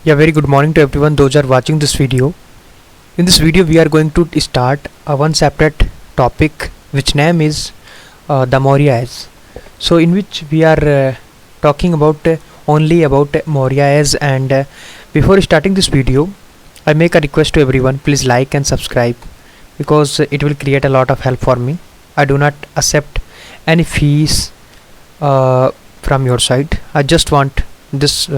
Yeah, very good morning to everyone those are watching this video. In this video we are going to start a one separate topic which name is the Mauryas. So in which we are talking about only about Mauryas, and before starting this video I make a request to everyone, please like and subscribe because it will create a lot of help for me. I do not accept any fees from your side. I just want this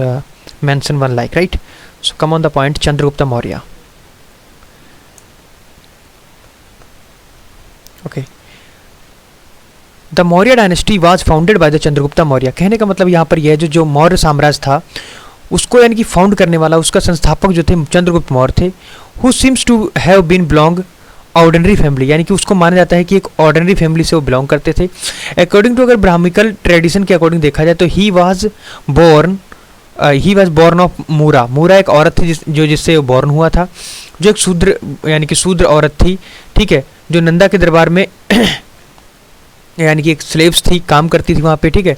mention one like, right? So come on the point. Chandragupta Maurya. Okay, the Maurya dynasty was founded by the Chandragupta Maurya. कहने का मतलब यहाँ पर यह है जो मौर्य साम्राज्य था उसको यानी कि फाउंड करने वाला, उसका संस्थापक जो थे चंद्रगुप्त मौर्य थे, who seems to have been belong ordinary family, यानी कि उसको माना जाता है कि एक ऑर्डिनरी फैमिली से वो बिलोंग करते थे. अकॉर्डिंग टू, अगर ब्राह्मिकल ट्रेडिशन के अकॉर्डिंग देखा जाए तो ही वाज बोर्न ऑफ मूरा. मूरा एक औरत थी जिससे वो बॉर्न हुआ था, जो एक शूद्र यानी कि शूद्र औरत थी, ठीक है, जो नंदा के दरबार में यानी कि एक स्लेव्स थी, काम करती थी वहाँ पे, ठीक है.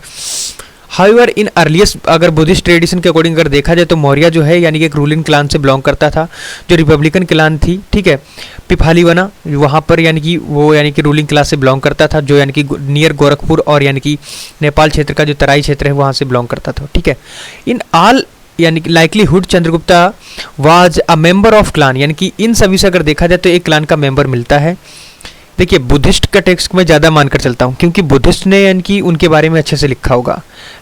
हाउएवर इन अर्लीस्ट, अगर बुद्धिस्ट ट्रेडिशन के अकॉर्डिंग अगर देखा जाए तो मौर्य जो है यानी कि एक रूलिंग क्लान से बिलोंग करता था, जो रिपब्लिकन क्लान थी, ठीक है. पिपालीवना वहाँ पर यानी कि वो यानी कि रूलिंग क्लास से बिलोंग करता था, जो यानी कि नियर गोरखपुर और यानी कि नेपाल क्षेत्र का जो तराई क्षेत्र है वहाँ से बिलोंग करता था, ठीक है. इन ऑल यानी कि likelihood Chandragupta was a member of clan, यानी कि इन सभी से अगर देखा जाए तो एक क्लान का मेंबर मिलता है. देखिए, बुद्धिस्ट का टेक्स्ट में ज़्यादा मानकर चलता हूँ क्योंकि बुद्धिस्ट ने यानी कि उनके बारे में अच्छे से लिखा होगा,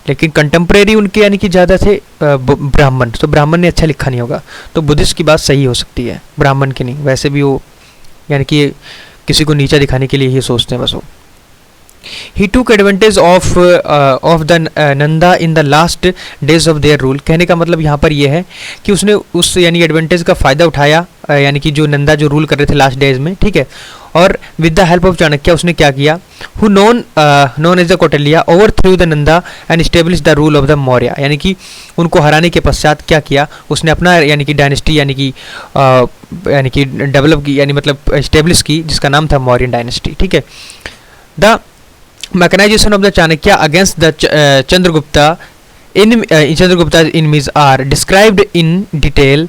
लेकिन कंटेम्प्रेरी उनके यानी कि ज़्यादा थे ब्राह्मण, तो ब्राह्मण ने अच्छा लिखा नहीं होगा, तो बुद्धिस्ट की बात सही हो सकती है, ब्राह्मण की नहीं. वैसे भी वो यानी कि किसी को नीचा दिखाने के लिए ही सोचते हैं बस वो. He took advantage of the Nanda in the last days of their rule. कहने का मतलब यहाँ पर यह है कि उसने उस यानी एडवांटेज का फ़ायदा उठाया, यानी कि जो नंदा जो रूल कर रहे थे लास्ट डेज में, ठीक है. और with the help of Chanakya उसने क्या किया, who known as the Kautilya overthrew the Nanda and establish the rule of the Maurya, यानी कि उनको हराने के पश्चात क्या किया, उसने अपना यानी कि डायनेस्टी यानी कि डेवलप की, यानी मतलब स्टेब्लिश की, जिसका नाम था मौर्यन डायनेस्टी, ठीक है. The mechanization of the Chanakya against the Chandragupta Chandragupta's enemies are described in detail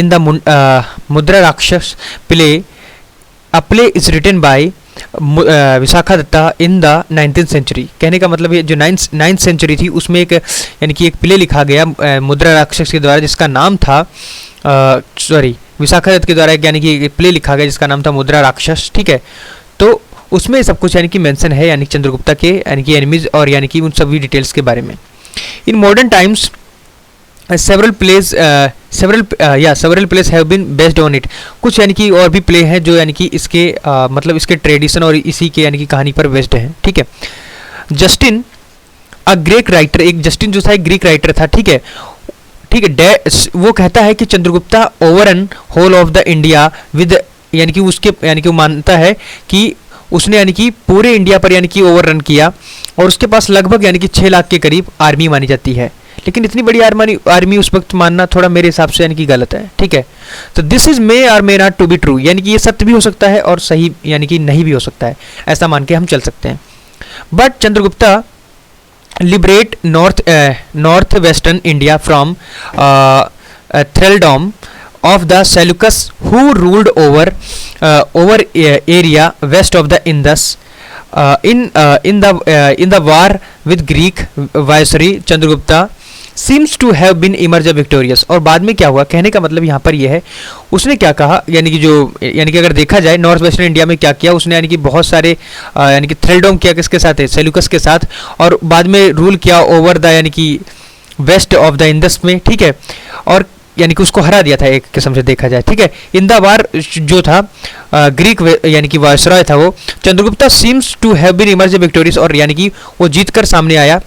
in the Mudra Rakshas play. A play is written by Vishakha Datta in the 19th century. कहने का मतलब ये जो 9th सेंचुरी थी उसमें एक यानी कि एक प्ले लिखा गया मुद्रा राक्षस के द्वारा, जिसका नाम था विशाखा दत्त के द्वारा यानी कि एक प्ले लिखा गया जिसका नाम था मुद्रा राक्षस, ठीक है. तो उसमें सब कुछ यानी कि मेंशन है यानी कि चंद्रगुप्ता के यानी कि एनिमीज और यानी कि उन सभी डिटेल्स के बारे में. In modern times several place have been based on it. कुछ यानी कि और भी प्ले हैं जो यानी कि इसके मतलब इसके ट्रेडिशन और इसी के यानी कि कहानी पर बेस्ड है, ठीक है. जस्टिन अ ग्रीक राइटर, एक जस्टिन जो था एक ग्रीक राइटर था, ठीक है, ठीक है. वो कहता है कि Chandragupta over an whole of the India with, यानी कि उसके यानी कि वो मानता है कि उसने यानी कि पूरे इंडिया पर यानी कि ओवर रन किया, और उसके पास लगभग यानी कि 6 लाख के करीब आर्मी मानी जाती है. लेकिन इतनी बड़ी आर्मी उस वक्त मानना थोड़ा मेरे हिसाब से यानी कि गलत है, ठीक है. तो this is may or may not to be true, यानी कि ये सत्य भी हो सकता है और सही यानी कि नहीं भी हो सकता है, ऐसा मान के हम चल सकते हैं. But Chandragupta liberate north western India from thraldom of the Seleucus who ruled over area west of the Indus. In the war with Greek viceroy Chandragupta seems to have been emerged victorious. और बाद में क्या हुआ, कहने का मतलब यहाँ पर यह है उसने क्या कहा, यानी कि जो यानी कि अगर देखा जाए नॉर्थ वेस्टर्न इंडिया में क्या किया उसने, यानी कि बहुत सारे यानी कि थ्रेलडॉम किया किसके साथ है, सेल्यूकस के साथ, और बाद में रूल किया ओवर द यानी कि वेस्ट ऑफ द इंडस में, ठीक है, और यानी कि उसको हरा दिया था एक किस्म से देखा जाए, ठीक है. इन द वार जो था ग्रीक यानी कि वायसरॉय था वो, Chandragupta seems to have been emerge victorious, और यानी कि वो जीतकर सामने आया.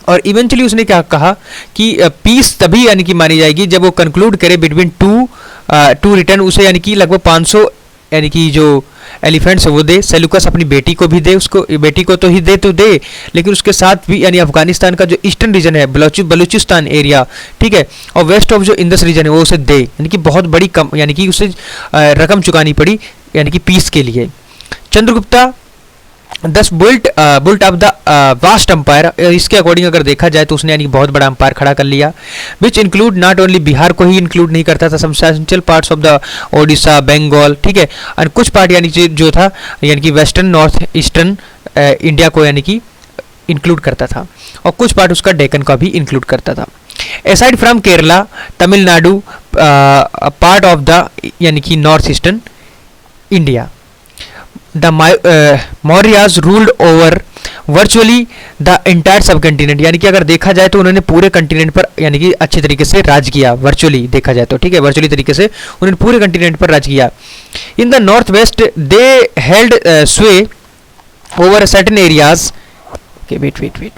और इवेंचुअली उसने क्या कहा कि पीस तभी यानी कि मानी जाएगी जब वो कंक्लूड करे बिटवीन टू रिटर्न, उसे यानी कि लगभग 500 यानी कि जो एलिफेंट्स वो दे, सेल्यूकस अपनी बेटी को भी दे, उसको बेटी को तो ही दे तो दे, लेकिन उसके साथ भी यानी अफगानिस्तान का जो ईस्टर्न रीजन है बलूचिस्तान एरिया, ठीक है, और वेस्ट ऑफ जो इंडस रीजन है वो उसे दे, यानी कि बहुत बड़ी यानी कि उसे रकम चुकानी पड़ी यानी कि पीस के लिए. Chandragupta thus built of the vast empire, इसके अकॉर्डिंग अगर देखा जाए तो उसने यानी बहुत बड़ा एम्पायर खड़ा कर लिया, which include not only Bihar को ही इंक्लूड नहीं करता था, substantial parts of the Odisha, Bengal, ठीक है, और कुछ पार्ट यानी जो था यानी कि वेस्टर्न नॉर्थ ईस्टर्न इंडिया को यानी कि इंक्लूड करता था, और कुछ पार्ट उसका डेक्कन का भी इंक्लूड करता था। Aside from Kerala, Tamil Nadu, part of the यानी कि north eastern India, the Mauryas ruled over virtually the entire सब कंटिनेंट, यानी कि अगर देखा जाए तो उन्होंने पूरे कंटिनेंट पर यानी कि अच्छे तरीके से राज किया, वर्चुअली देखा जाए तो, ठीक है, वर्चुअली तरीके से उन्होंने पूरे कंटिनेंट पर राज किया। In the north west they held sway over certain areas, wait,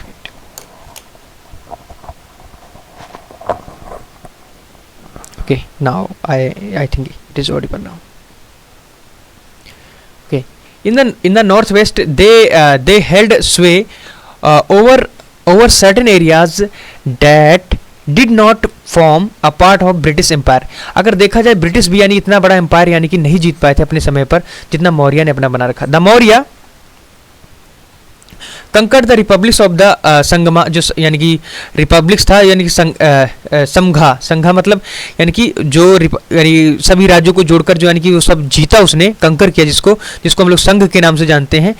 okay, now I think it is audible now. Okay, in the northwest they held sway over certain areas that did not form a part of British Empire। अगर देखा जाए British भी यानी इतना बड़ा empire यानी कि नहीं जीत पाए थे अपने समय पर जितना मौर्य ने अपना बना रखा। The Maurya conquered the republics of the Sangma, जो यानी कि रिपब्लिक्स था यानी कि संघा मतलब यानी कि जो यानी सभी राज्यों को जोड़कर जो यानी कि वो सब जीता उसने, कंकर किया, जिसको हम लोग संघ के नाम से जानते हैं।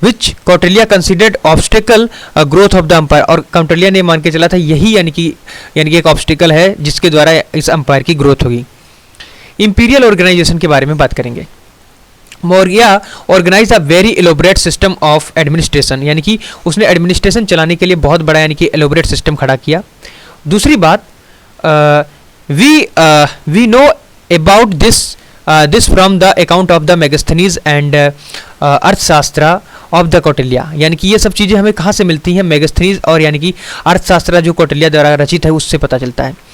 Which Kautilya considered obstacle growth of the empire, और कौटिल्य ने मान के चला था यही यानी कि एक ऑब्स्टिकल है जिसके द्वारा इस एम्पायर की ग्रोथ होगी। इंपीरियल ऑर्गेनाइजेशन के बारे में बात करेंगे। Maurya organise a very elaborate system of administration, यानी कि उसने एडमिनिस्ट्रेशन चलाने के लिए बहुत बड़ा यानी कि एलोबरेट सिस्टम खड़ा किया। दूसरी बात, we know about this from the account of the Megasthenes and Arthashastra of the Kautilya, यानी कि ये सब चीज़ें हमें कहाँ से मिलती हैं, मेगास्थनीज और यानी कि अर्थशास्त्र जो कौटिल्य द्वारा रचित है उससे पता चलता है।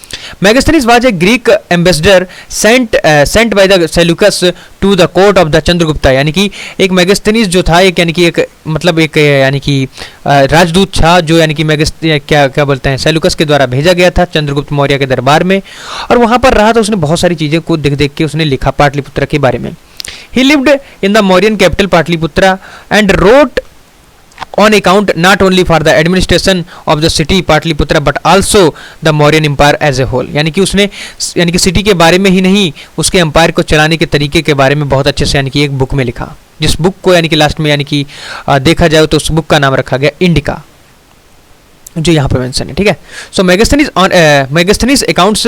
Megasthenes was a Greek ambassador sent by the Seleucus to the court of the Chandragupta, यानी कि एक मेगास्थनीज जो था एक यानी कि एक मतलब एक यानी कि राजदूत था जो यानी कि क्या बोलते हैं सेल्यूकस के द्वारा भेजा गया था चंद्रगुप्त मौर्य के दरबार में, और वहाँ पर रहा तो उसने बहुत सारी चीज़ें को देख के उसने लिखा पाटलिपुत्र के बारे में। He lived in the Mauryan capital Patliputra and wrote on account not only for the administration of the city Patliputra but also the Mauryan Empire as a whole, यानी कि उसने यानी कि सिटी के बारे में ही नहीं उसके एम्पायर को चलाने के तरीके के बारे में बहुत अच्छे से यानी कि एक बुक में लिखा, जिस बुक को यानी कि लास्ट में यानी कि देखा जाए तो उस बुक का नाम रखा गया इंडिका, जो यहाँ पर मेंशन है, ठीक है। So Megasthenes accounts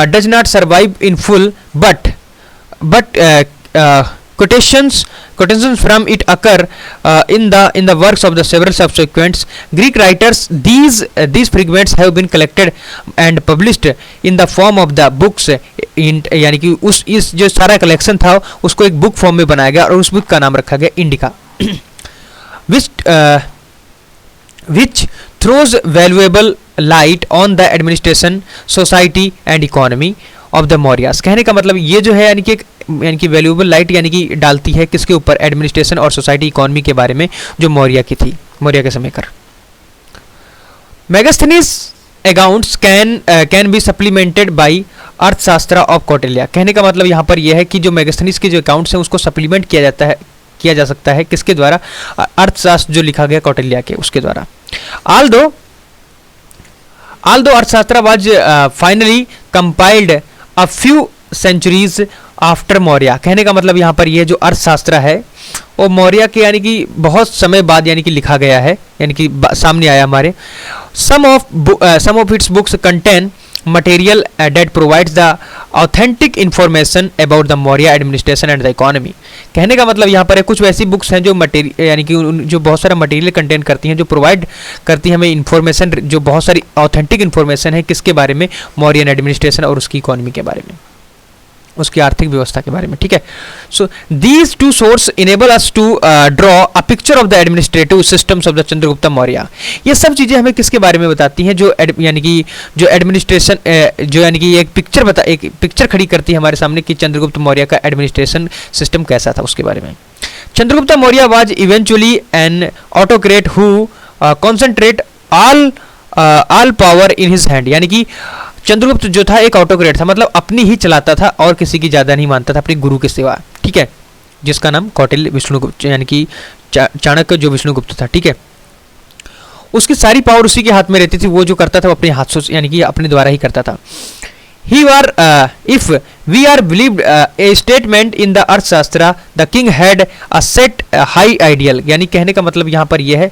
does not survive in full but quotations from it occur in the works of the several subsequent Greek writers. These fragments have been collected and published in the form of the books, यानी कि इस जो सारा collection था उसको एक book form में बनाया गया और उस बुक का नाम रखा गया indica, which throws valuable light on the administration, society and economy of the Mauryas. कहने का मतलब ये जो है यानी कि वैल्यूएबल लाइट यानी कि डालती है किसके ऊपर, एडमिनिस्ट्रेशन और सोसाइटी इकोनॉमी के बारे में जो मौर्य की थी, मौर्य के समय कर। Megasthenes accounts can be supplemented by Arthashastra of Kautilya. कहने का मतलब यहाँ पर यह है कि जो मेगास्थनीज के जो अकाउंट्स हैं उसको सप्लीमेंट किया जा सकता है किसके द्वारा, अर्थशास्त्र जो लिखा गया कौटिल्य के उसके द्वारा। although अर्थशास्त्र was finally compiled a few centuries after Maurya. कहने का मतलब यहाँ पर ये जो अर्थशास्त्र है वो मौर्य के यानी कि बहुत समय बाद यानी कि लिखा गया है, यानी कि सामने आया हमारे। some of its books contain material that provides the authentic information about the Maurya administration and the economy। कहने का मतलब यहाँ पर है कुछ वैसी बुक्स हैं जो यानी कि जो बहुत सारा मटेरियल कंटेन करती हैं, जो प्रोवाइड करती हैं हमें इन्फॉर्मेशन, जो बहुत सारी ऑथेंटिक इन्फॉर्मेशन है किसके बारे में, मौर्यन एडमिनिस्ट्रेशन और उसकी इकोनॉमी के बारे में, उसकी आर्थिक व्यवस्था के बारे में, ठीक है। So these two source enable us to draw a picture of the administrative systems of the Chandragupta Maurya. ये सब चीज़ें हमें किसके बारे में बताती हैं, जो यानी कि जो एडमिनिस्ट्रेशन जो यानी कि एक पिक्चर खड़ी करती है हमारे सामने कि चंद्रगुप्त मौर्य का एडमिनिस्ट्रेशन सिस्टम कैसा था उसके बारे में। Chandragupta Maurya was eventually an autocrat who concentrate all power in his hand, यानी कि चंद्रगुप्त जो था एक ऑटोक्रेट था, मतलब अपनी ही चलाता था और किसी की ज़्यादा नहीं मानता था, अपने गुरु के सिवा, ठीक है, जिसका नाम कौटिल्य विष्णुगुप्त यानी कि चाणक्य जो विष्णुगुप्त था, ठीक है, उसकी सारी पावर उसी के हाथ में रहती थी, वो जो करता था वो अपने हाथ से यानी कि अपने द्वारा ही करता था। He were if we are believed a statement in the अर्थशास्त्र the king had a set high ideal, यानी कहने का मतलब यहाँ पर यह है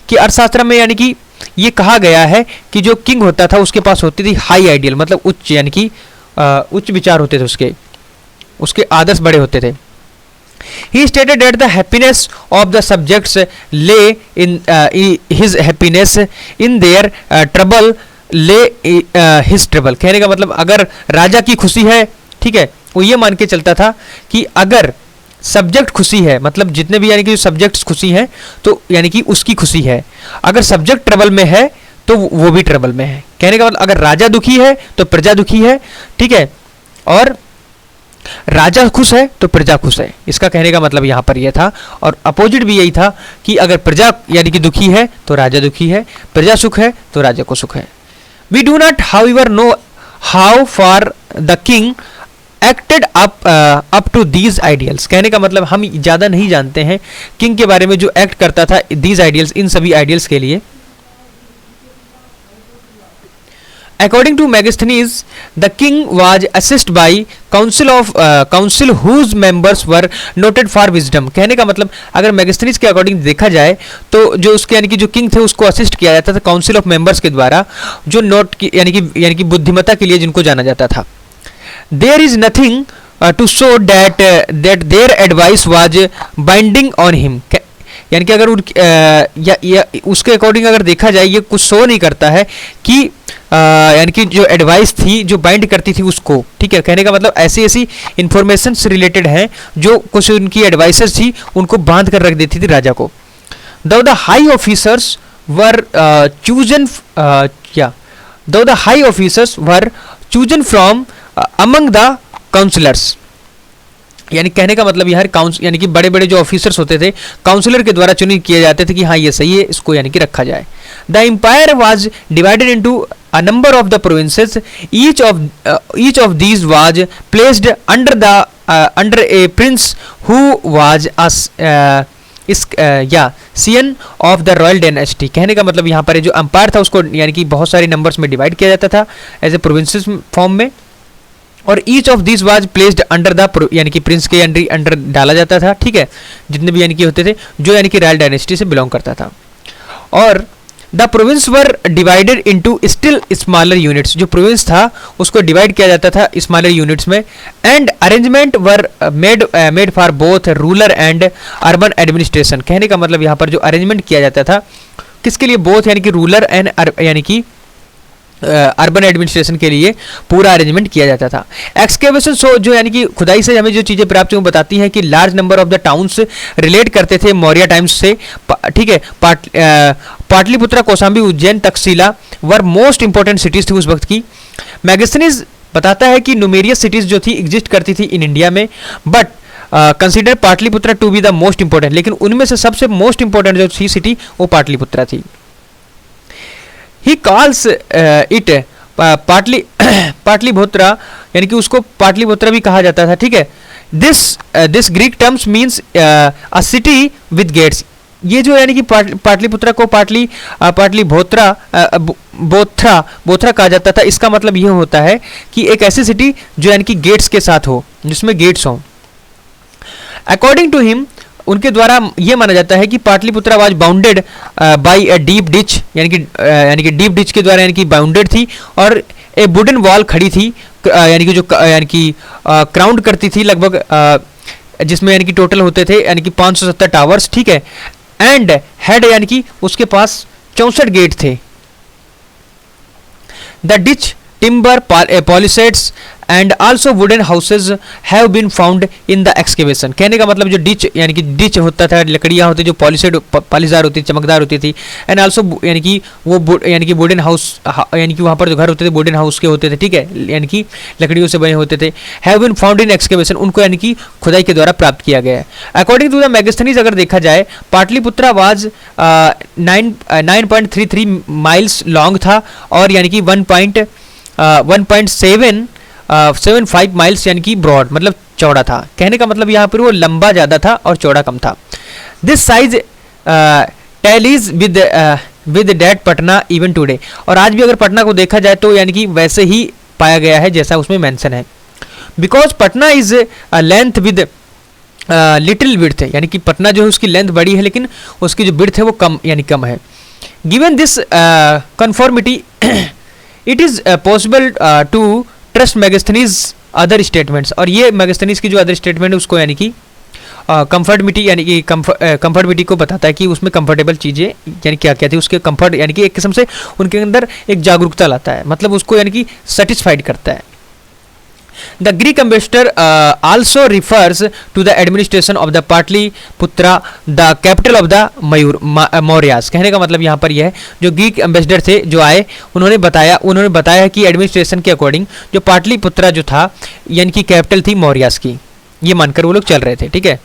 कि अर्थशास्त्र में यानी कि ये कहा गया है कि जो किंग होता था उसके पास होती थी हाई आइडियल, मतलब उच्च, यानी कि उच्च विचार होते थे, उसके आदर्श बड़े होते थे। He stated that the happiness of the subjects lay in his happiness, in their trouble lay his trouble। कहने का मतलब अगर राजा की खुशी है, ठीक है, वो ये मान के चलता था कि अगर सब्जेक्ट खुशी है, मतलब जितने भी यानी कि सब्जेक्ट्स खुशी हैं तो यानी कि उसकी खुशी है, अगर सब्जेक्ट ट्रबल में है तो वो भी ट्रबल में है। कहने का मतलब अगर राजा दुखी है तो प्रजा दुखी है, ठीक है, और राजा खुश है तो प्रजा खुश है। इसका कहने का मतलब यहाँ पर यह था, और अपोजिट भी यही था कि अगर प्रजा यानी कि दुखी है तो राजा दुखी है, प्रजा सुख है तो राजा को सुख है। We do not however know how for the king acted up to these ideals. कहने का मतलब हम ज़्यादा नहीं जानते हैं किंग के बारे में जो एक्ट करता था दीज आइडियल्स, इन सभी आइडियल्स के लिए। According to Megasthenes, the king was assisted by council whose members were noted for wisdom। कहने का मतलब अगर मेगास्थनीज के अकॉर्डिंग देखा जाए तो जो उसके यानी कि जो किंग थे उसको असिस्ट किया जाता था काउंसिल ऑफ मेंबर्स के द्वारा, जो नोट की यानी कि बुद्धिमत्ता के लिए जिनको जाना जाता था। There is nothing to show that their advice was binding on him। यानी कि अगर उसके अकॉर्डिंग अगर देखा जाए ये कुछ शो नहीं करता है कि यानी कि जो एडवाइस थी जो बाइंड करती थी उसको, ठीक है। कहने का मतलब ऐसी ऐसी इंफॉर्मेशन से रिलेटेड हैं जो कुछ उनकी एडवाइसेस थी उनको बांध कर रख देती थी राजा को। The high officers were chosen from among the counsellors. यानी कहने का मतलब यार यानी कि बड़े बड़े जो ऑफिसर्स होते थे काउंसलर के द्वारा चुनित किए जाते थे कि हाँ ये सही है, इसको यानी कि रखा जाए। The empire was divided into a number of the provinces, each of these was placed under a prince who was scion of the royal dynasty. कहने का मतलब यहाँ पर जो एम्पायर था उसको यानी कि बहुत सारे नंबर्स में डिवाइड किया जाता था एज ए प्रोविंसेस फॉर्म में, और each of this was placed under the यानी कि प्रिंस के अंडर डाला जाता था, ठीक है, जितने भी यानी कि होते थे जो यानी कि रॉयल डायनेस्टी से बिलोंग करता था। और the province were divided into still smaller units. जो प्रोविंस था उसको डिवाइड किया जाता था स्मॉलर यूनिट्स में। And arrangement were made for both rural and urban administration. कहने का मतलब यहाँ पर जो अरेंजमेंट किया जाता था किसके लिए, बोथ यानी कि रूरल एंड यानी कि अर्बन एडमिनिस्ट्रेशन के लिए पूरा अरेंजमेंट किया जाता था। एक्सकेवेशन जो यानी कि खुदाई से हमें जो चीज़ें प्राप्त हुई बताती हैं कि large number of the towns relate करते थे मौर्य टाइम्स से, ठीक है। Pataliputra, Kaushambi, Ujjain, Takshashila were most important cities थी उस वक्त की। मैगस्थनीज बताता है कि न्यूमेरियस सिटीज जो थी एग्जिस्ट करती थी इन इंडिया में, but consider Pataliputra to be the most important. लेकिन उनमें से सबसे मोस्ट इंपॉर्टेंट जो थी सिटी वो पाटलिपुत्रा थी। ही कॉल्स इट पाटलिपुत्रा, यानी कि उसको पाटलिपुत्रा भी कहा जाता था, ठीक है। This Greek terms means a city with gates. ये जो यानी कि पाटलिपुत्रा को बोथरा कहा जाता था। इसका मतलब ये होता है कि एक ऐसी सिटी जो यानी कि गेट्स के साथ हो, जिसमें गेट्स हो। अकॉर्डिंग टू हिम, उनके द्वारा ये माना जाता है कि Pataliputra was bounded by a deep ditch, यानी कि डीप डिच के द्वारा यानी कि बाउंडेड थी, और ए वुडन वॉल खड़ी थी यानी कि जो यानी कि क्राउंड करती थी लगभग, जिसमें यानी कि टोटल होते थे यानी कि 570 टावर्स, ठीक है। एंड हेड यानी कि उसके पास 64 गेट थे। The ditch timber palisades and also wooden houses have been found in the excavation. कहने का मतलब जो डिच यानी कि डिच होता था, लकड़ियाँ होती जो पॉलिशदार होती, चमकदार होती थी, एंड आल्सो यानी कि वो यानी कि वुडन हाउस, यानी कि वहाँ पर जो घर होते थे वुडन हाउस के होते थे, ठीक है, यानी कि लकड़ियों से बने होते थे। Have been found in excavation, उनको यानी कि खुदाई के द्वारा प्राप्त किया गया है। अकॉर्डिंग टू द मैगस्थनीज अगर देखा जाए, पाटलिपुत्रा वाज 9.33 माइल्स लॉन्ग था, और यानी कि 1.75 माइल्स यानी कि ब्रॉड, मतलब चौड़ा था। कहने का मतलब यहाँ पर वो लंबा ज़्यादा था और चौड़ा कम था। This size tallies with that Patna even today, और आज भी अगर पटना को देखा जाए तो यानी कि वैसे ही पाया गया है जैसा उसमें मेंशन है। Because Patna is length with little width, यानी कि पटना जो है उसकी लेंथ बड़ी है लेकिन उसकी जो विड्थ है वो कम यानी कम है। Given this conformity it is possible to trust Megasthenes other statements, और ये मेगास्थनीज की जो अदर स्टेटमेंट है उसको यानी कि कंफर्टमिटी यानी कि कंफर्टमिटी को बताता है कि उसमें कंफर्टेबल चीज़ें यानी क्या क्या थी, उसके कंफर्ट यानी कि एक किस्म से उनके अंदर एक जागरूकता लाता है, मतलब उसको यानी कि सेटिस्फाइड करता है। The Greek ambassador also refers to the administration of the Patliputra, the capital of the Mauryas। कहने का मतलब यहाँ पर यह है, जो ग्रीक एम्बेसडर थे जो आए उन्होंने बताया कि एडमिनिस्ट्रेशन के अकॉर्डिंग जो पाटलिपुत्रा जो था यानी कि कैपिटल थी मौर्यास की, ये मानकर वो लोग चल रहे थे, ठीक है।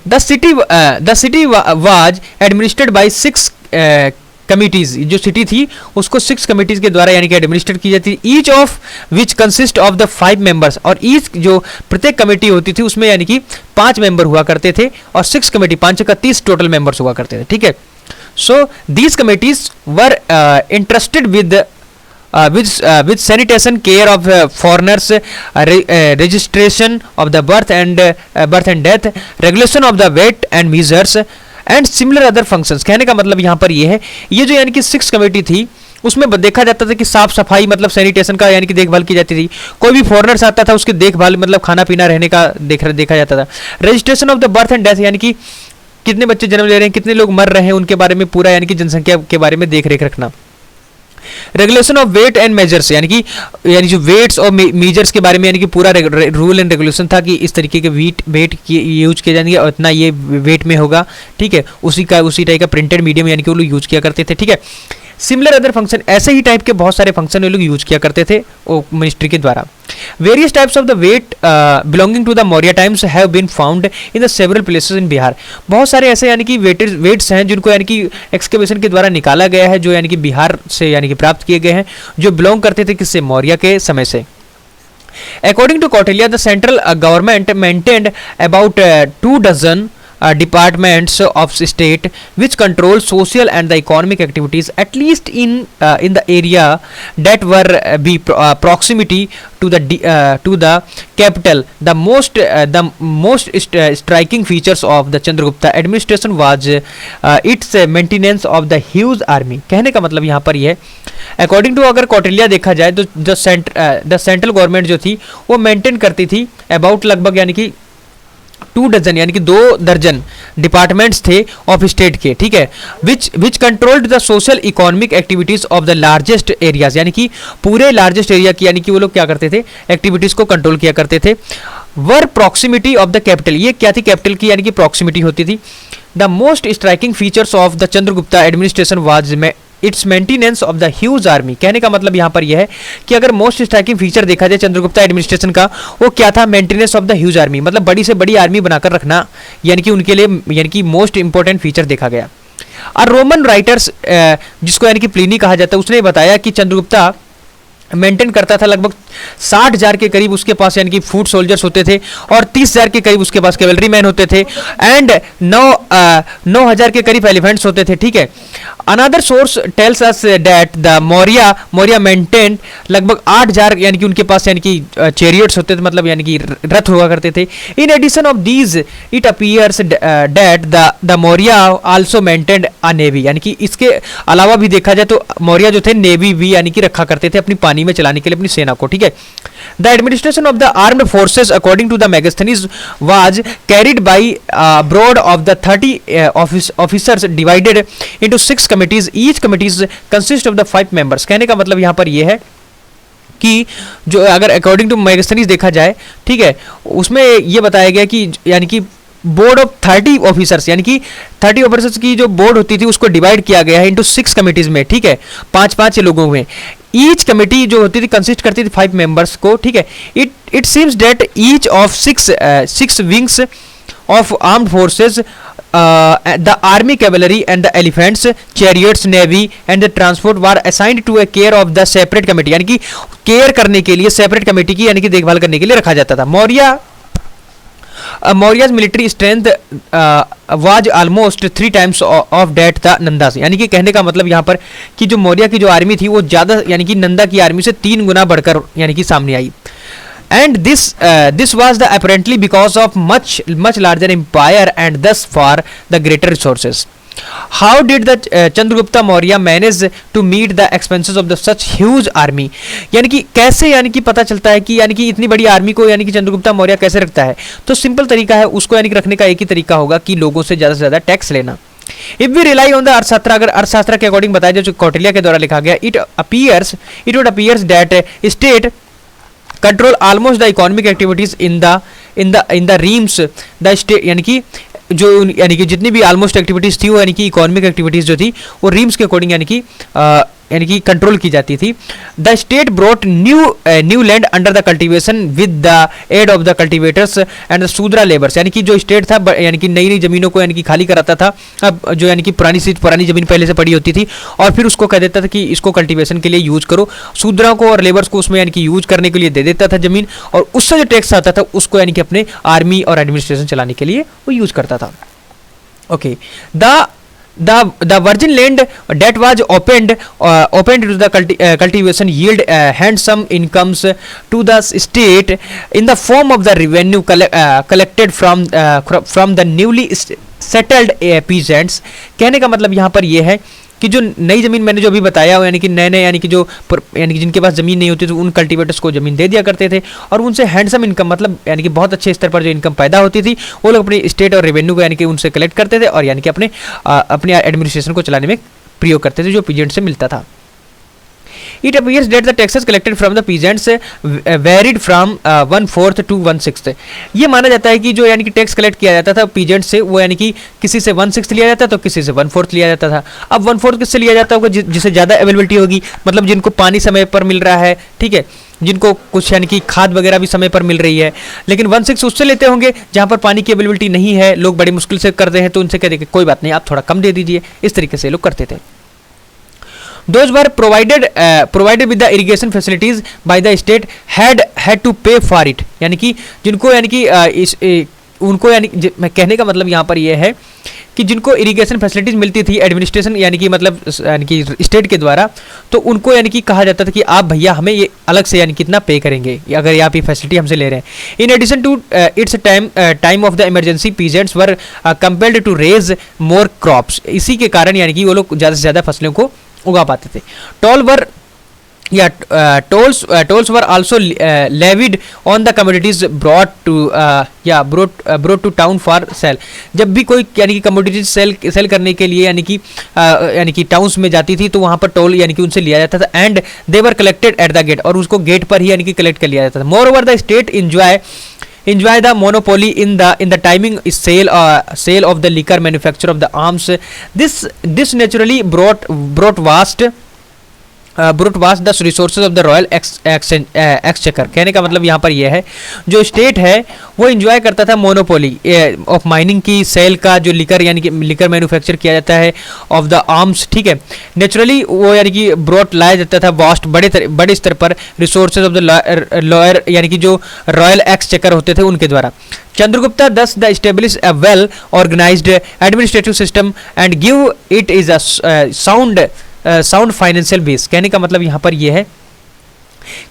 The city was administered by 6 committees, जो सिटी थी उसको 6 कमिटीज के द्वारा यानी कि एडमिनिस्ट्रेट की जाती थी। Each of which consist of the 5 members, और ईच जो प्रत्येक कमेटी होती थी उसमें यानी कि 5 मेंबर हुआ करते थे, और 6 कमेटी 5 का 30 टोटल मेंबर्स हुआ करते थे, ठीक है। So these committees were interested with sanitation, care of foreigners, registration of the birth and death, regulation of the weight and measures and similar other functions. कहने का मतलब यहाँ पर ये है, ये जो यानी कि 6 कमेटी थी उसमें देखा जाता था कि साफ सफाई मतलब सैनिटेशन का यानी कि देखभाल की जाती थी। कोई भी फॉरेनर्स आता था उसकी देखभाल मतलब खाना पीना रहने का देखा जाता था। Registration of the birth and death, यानी कि कितने बच्चे जन्म ले रहे हैं, कितने लोग मर रहे हैं, उनके बारे में पूरा यानी कि जनसंख्या के बारे में देख रेख रखना। Regulation of weight and measures, यानी जो वेट्स और मेजर्स के बारे में यानी कि पूरा रूल एंड रेगुलेशन था कि इस तरीके के वेट यूज किए जाएंगे और इतना ये वेट में होगा, ठीक है। उसी टाइप का प्रिंटेड मीडियम यानी कि वो लोग यूज किया करते थे, ठीक है। सिमिलर अदर फंक्शन, ऐसे ही टाइप के बहुत सारे फंक्शन वो लोग यूज किया करते थे वो मिनिस्ट्री के द्वारा। Various types of the weight belonging to the Maurya times have been found in the several places in Bihar. बहुत सारे ऐसे यानी कि वेट्स हैं जिनको यानी कि एक्सकेवेशन के द्वारा निकाला गया है, जो यानी कि बिहार से यानी कि प्राप्त किए गए हैं, जो बिलोंग करते थे किससे, मौर्य के समय से। According to Kautilya, the central government maintained about 2 dozen departments of state which control social and the economic activities at least in the area that were be proximity to the capital. The most striking features of the Chandragupta administration was its maintenance of the huge army। कहने का मतलब यहाँ पर ये है, according to अगर कौटिल्या देखा जाए तो द सेंट्रल गवर्नमेंट जो थी वो मेंटेन करती थी अबाउट लगभग यानी कि 2 डजन यानी कि 2 दर्जन डिपार्टमेंट्स थे ऑफ स्टेट के, ठीक है। Which controlled the social economic activities of the largest areas, यानी कि पूरे लार्जेस्ट एरिया की यानी कि वो लोग क्या करते थे, एक्टिविटीज को कंट्रोल किया करते थे। वर प्रॉक्सिमिटी ऑफ द कैपिटल, ये क्या थी, कैपिटल की यानी कि प्रॉक्सिमिटी होती थी। The most striking features of the Chandragupta administration was it's maintenance of the huge army. कहने का मतलब यहाँ पर यह है कि अगर मोस्ट स्ट्राइकिंग फीचर देखा जाए चंद्रगुप्ता एडमिनिस्ट्रेशन का, वो क्या था, maintenance of the huge army, मतलब बड़ी से बड़ी आर्मी बनाकर रखना यानी कि उनके लिए यानी कि मोस्ट इंपॉर्टेंट फीचर देखा गया। और रोमन राइटर्स जिसको यानी कि प्लिनी कहा जाता है, उसने बताया कि चंद्रगुप्ता मेंटेन करता था लगभग 60,000 के करीब उसके पास यानी कि फुट सोल्जर्स होते थे, और 30,000 के करीब उसके पास कैवलरी मैन होते थे, एंड 9,000 के करीब एलिफेंट्स होते थे, ठीक है। Another source tells us that the Maurya maintain लगभग 8,000 यानी कि उनके पास यानी कि चैरियट्स होते थे, मतलब यानी कि रथ हुआ करते थे। In addition of these it appears that the Maurya also maintained a navy, यानी कि इसके अलावा भी देखा जाए तो मौर्य जो थे नेवी भी यानी कि रखा करते थे अपनी पानी में चलाने के लिए अपनी सेना को, ठीक है। The administration of the armed forces according to the Megasthenes was carried by broad of the 30 officers divided into 6 committees. Each committees consist of the 5 members. कहने का मतलब यहाँ पर यह है कि जो अगर अकॉर्डिंग टू मेगास्थनीज देखा जाए, ठीक है, उसमें यह बताया गया कि यानी कि बोर्ड ऑफ 30 ऑफिसर्स, यानी कि 30 ऑफिसर्स की जो बोर्ड होती थी उसको डिवाइड किया गया है इनटू 6 कमिटीज में, ठीक है, 5-5 लोगों में। ईच कमिटी जो होती थी कंसिस्ट करती थी 5 मेंबर्स को, ठीक है। It seems that each of 6 wings of armed forces the army cavalry and the elephants, chariots, navy and the transport were assigned to a care of the separate committee, यानी कि care करने के लिए separate committee की यानी कि देखभाल करने के लिए रखा जाता था। Maurya's military strength was almost 3 times of that the Nanda से, यानी कि कहने का मतलब यहाँ पर कि जो मौर्य की जो आर्मी थी वो ज़्यादा यानी कि नंदा की आर्मी से 3 गुना बढ़कर यानी कि सामने आई। And this was the apparently because of much larger empire and thus for the greater resources. How did the Chandragupta Maurya manage to meet the expenses of the such huge army, यानी कि कैसे यानी कि पता चलता है कि यानी कि इतनी बड़ी आर्मी को यानी कि चंद्रगुप्ता मौर्य कैसे रखता है। तो सिंपल तरीका है उसको यानी कि रखने का एक ही तरीका होगा कि लोगों से ज़्यादा से ज़्यादा टैक्स लेना। If we rely on the Arthashastra, अगर अर्थशास्त्र के अकॉर्डिंग बताया जाए जो कौटिल्य के द्वारा लिखा गया, it would appears that state control almost the economic activities in the reams the state, यानी कि जो यानी कि जितनी भी ऑलमोस्ट एक्टिविटीज थी वो यानी कि इकोनॉमिक एक्टिविटीज जो थी वो रीम्स के अकॉर्डिंग यानी कि कंट्रोल की जाती थी। The state brought new land under the cultivation with the aid of the cultivators and the Shudra labours, यानी कि जो स्टेट था यानी कि नई नई जमीनों को यानी कि खाली कराता था, अब जो यानी कि पुरानी जमीन पहले से पड़ी होती थी और फिर उसको कह देता था कि इसको कल्टीवेशन के लिए यूज करो, शूद्रा को और लेबर्स को उसमें यानी कि यूज करने के लिए दे देता था जमीन, और उससे जो टैक्स आता था उसको यानी कि अपने आर्मी और एडमिनिस्ट्रेशन चलाने के लिए वो यूज करता था। Okay, the virgin land that was opened to the cultivation yield handsome incomes to the state in the form of the revenue collected from the newly settled peasants। कहने का मतलब यहाँ पर यह है कि जो नई ज़मीन मैंने जो अभी बताया हो यानी कि नए यानी कि जो यानी कि जिनके पास ज़मीन नहीं होती तो उन कल्टीवेटर्स को ज़मीन दे दिया करते थे और उनसे हैंडसम इनकम मतलब यानी कि बहुत अच्छे स्तर पर जो इनकम पैदा होती थी वो लोग अपनी स्टेट और रेवेन्यू को यानी कि उनसे कलेक्ट करते थे और यानी कि अपने एडमिनिस्ट्रेशन को चलाने में प्रयोग करते थे जो पीजेंट से मिलता था। It appears that the taxes collected from the peasants varied from 1/4 to 1/6। ये माना जाता है कि जो यानी कि टैक्स कलेक्ट किया जाता था पीजेंट से वो यानी कि किसी से 1/6 लिया जाता तो किसी से 1/4 लिया जाता था। अब 1/4 किससे लिया जाता होगा जिसे ज़्यादा अवेलेबिलिटी होगी, मतलब जिनको पानी समय पर मिल रहा है, ठीक है, जिनको कुछ यानी कि खाद वगैरह भी समय पर मिल रही है। लेकिन 1/6 उससे लेते होंगे जहाँ पर पानी की अवेलेबिलिटी नहीं है, लोग बड़ी मुश्किल से करते हैं तो उनसे कहते कोई बात नहीं आप थोड़ा कम दे दीजिए, इस तरीके से लोग करते थे। Those were provided with the irrigation facilities by the state had to pay for it, यानी कि जिनको यानी कि उनको यानी मैं कहने का मतलब यहाँ पर यह है कि जिनको इरिगेशन फैसिलिटीज मिलती थी एडमिनिस्ट्रेशन यानी कि मतलब यानी कि स्टेट के द्वारा, तो उनको यानी कि कहा जाता था कि आप भैया हमें ये अलग से यानी कितना पे करेंगे अगर आप ये फैसिलिटी हमसे ले रहे हैं। In addition to its time of the emergency peasants were compelled to raise more crops, इसी के कारण यानी कि वो लोग ज़्यादा से ज़्यादा फसलों को उगा पाते थे। Tolls were also levied on the commodities brought to town for sale, जब भी कोई यानी कि कमोडिटीज सेल करने के लिए यानी कि टाउन्स में जाती थी तो वहाँ पर टोल यानी कि उनसे लिया जाता था and they were collected at the gate, और उसको गेट पर ही यानी कि कलेक्ट कर लिया जाता था। More over the state enjoy the monopoly in the timing sale of the liquor manufacture of the arms। This naturally brought vast the resources of the royal exchequer। कहने का मतलब यहाँ पर यह है जो स्टेट है वो इंजॉय करता था मोनोपोली ऑफ माइनिंग की, सेल का जो लिकर यानी कि लिकर मैन्युफैक्चर किया जाता है ऑफ द आर्म्स, ठीक है, नेचुरली वो यानी कि ब्रॉट लाया जाता था वास्ट बड़े स्तर पर रिसोर्सेज ऑफ द लॉयर यानी कि जो रॉयल एक्सचेकर होते थे उनके द्वारा। Chandragupta thus the establish a well organized administrative system and give it is a sound financial base. कहने का मतलब यहाँ पर यह है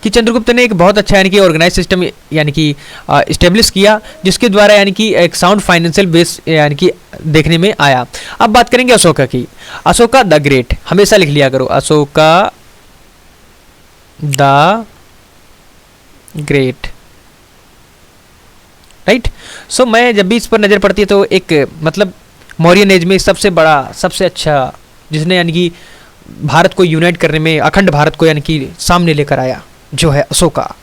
कि चंद्रगुप्त ने एक बहुत अच्छा यानी कि ऑर्गेनाइज सिस्टम यानी कि इस्टेब्लिश किया जिसके द्वारा यानी कि एक साउंड फाइनेंशियल बेस यानी कि देखने में आया। अब बात करेंगे अशोका की। अशोका द ग्रेट, हमेशा लिख लिया करो अशोका द ग्रेट, राइट। सो मैं जब भी इस पर नज़र पड़ती है तो एक मतलब मौर्यन एज में सबसे बड़ा सबसे अच्छा जिसने यानी कि भारत को यूनाइट करने में अखंड भारत को यानी कि सामने लेकर आया जो है अशोका।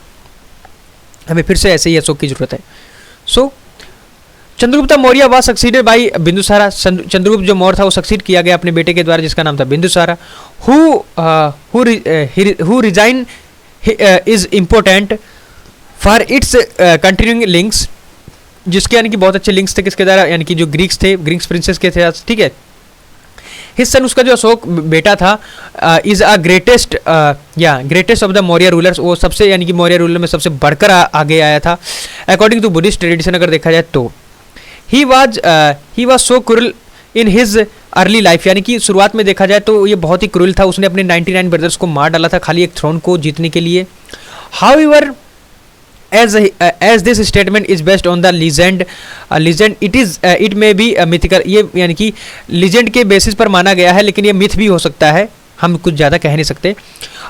हमें फिर से ऐसे ही अशोक की जरूरत है। So Chandragupta Maurya was succeeded by Bindusara. Chandragupta जो मौर्य था वो सक्सीड किया गया अपने बेटे के द्वारा जिसका नाम था Bindusara. Who resign is important for its continuing links, जिसके यानी कि बहुत अच्छे लिंक्स थे किसके द्वारा, यानी कि जो ग्रीक्स थे, ग्रीक्स प्रिंसेस के थे, ठीक है, हिज सन, उसका जो अशोक बेटा था, is a greatest greatest of the Maurya rulers, वो सबसे यानी कि मौर्य रूलर में सबसे बढ़कर आगे आया था अकॉर्डिंग टू बुद्धिस्ट ट्रेडिशन अगर देखा जाए तो। ही वाज सो क्रूर इन हिज अर्ली लाइफ, यानी कि शुरुआत में देखा जाए तो ये बहुत ही क्रूर था, उसने अपने 99 ब्रदर्स को मार डाला था खाली एक थ्रोन को जीतने के लिए। However as this statement is based on the legend it may be mythical, ये यानी कि legend के बेसिस पर माना गया है, लेकिन ये मिथ भी हो सकता है, हम कुछ ज़्यादा कह नहीं सकते।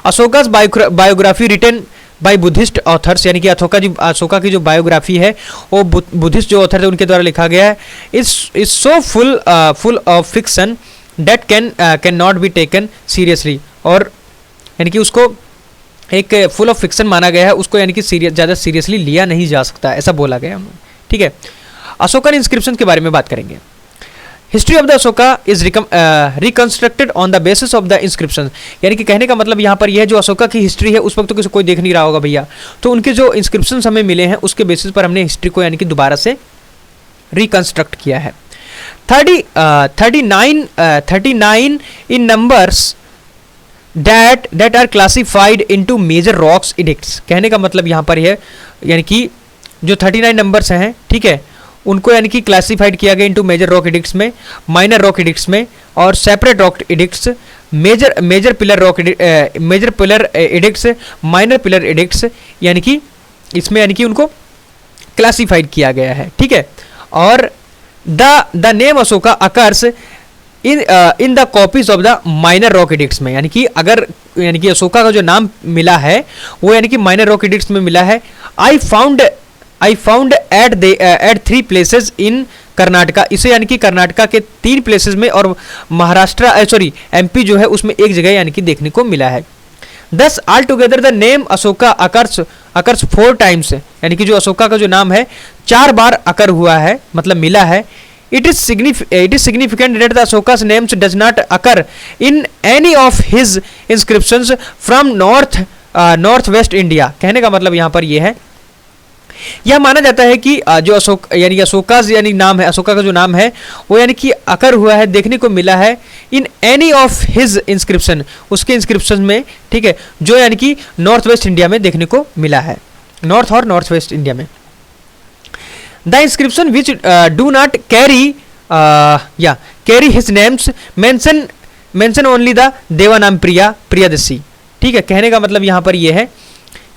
Ashoka's biography written by Buddhist authors, यानी कि अशोका की जो बायोग्राफी है वो बुद्धिस्ट जो ऑथर थे उनके द्वारा लिखा गया है। Is so full of fiction that can not be taken seriously, और यानी कि उसको एक फुल ऑफ फिक्शन माना गया है, उसको यानी कि ज़्यादा सीरियसली लिया नहीं जा सकता, ऐसा बोला गया है। ठीक है, अशोकन इंस्क्रिप्शन के बारे में बात करेंगे। History of the Ashoka is reconstructed on the basis of the inscription, यानी कि कहने का मतलब यहाँ पर यह है जो अशोका की हिस्ट्री है उस वक्त तो किसी कोई देख नहीं रहा होगा भैया, तो उनके जो इंस्क्रिप्शन हमें मिले हैं उसके बेसिस पर हमने हिस्ट्री को यानी कि दोबारा से रिकंस्ट्रक्ट किया है। 39 इन numbers that are classified into major rocks edicts, कहने का मतलब यहाँ पर है यानी कि जो 39 नंबर्स हैं, ठीक है, उनको यानी कि क्लासिफाइड किया गया इनटू मेजर रॉक एडिक्ट्स में, माइनर रॉक एडिक्ट्स में और separate rock edicts, major pillar edicts, minor pillar edicts, यानी कि इसमें यानी कि उनको क्लासिफाइड किया गया है। ठीक है, और the name Ashoka occurs in the copies of the minor rock edicts में, यानी कि अगर यानी कि अशोका का जो नाम मिला है वो यानी कि माइनर रॉक एडिक्ट्स में मिला है। I found at 3 places in Karnataka, इसे यानी कि कर्नाटका के 3 प्लेसेस में और महाराष्ट्र एमपी जो है उसमें एक जगह यानी कि देखने को मिला है। दस all together the name Ashoka occurs 4 times, यानी कि जो अशोका का जो नाम है 4 बार अकर हुआ है, मतलब मिला है। It is significant that the Ashoka's names does not occur in any of his inscriptions from northwest India, कहने का मतलब यहाँ पर यह है, यह माना जाता है कि जो अशोक यानी अशोका यानी नाम है, अशोका का जो नाम है वो यानी कि अकर हुआ है, देखने को मिला है in any of his inscription, उसके इंस्क्रिप्शन में, ठीक है, जो यानी कि नॉर्थ वेस्ट इंडिया में देखने को मिला है, नॉर्थ और नॉर्थ वेस्ट इंडिया में। The inscription which do not carry his names mention only the Devanam Priyadarshi, ठीक है, कहने का मतलब यहाँ पर यह है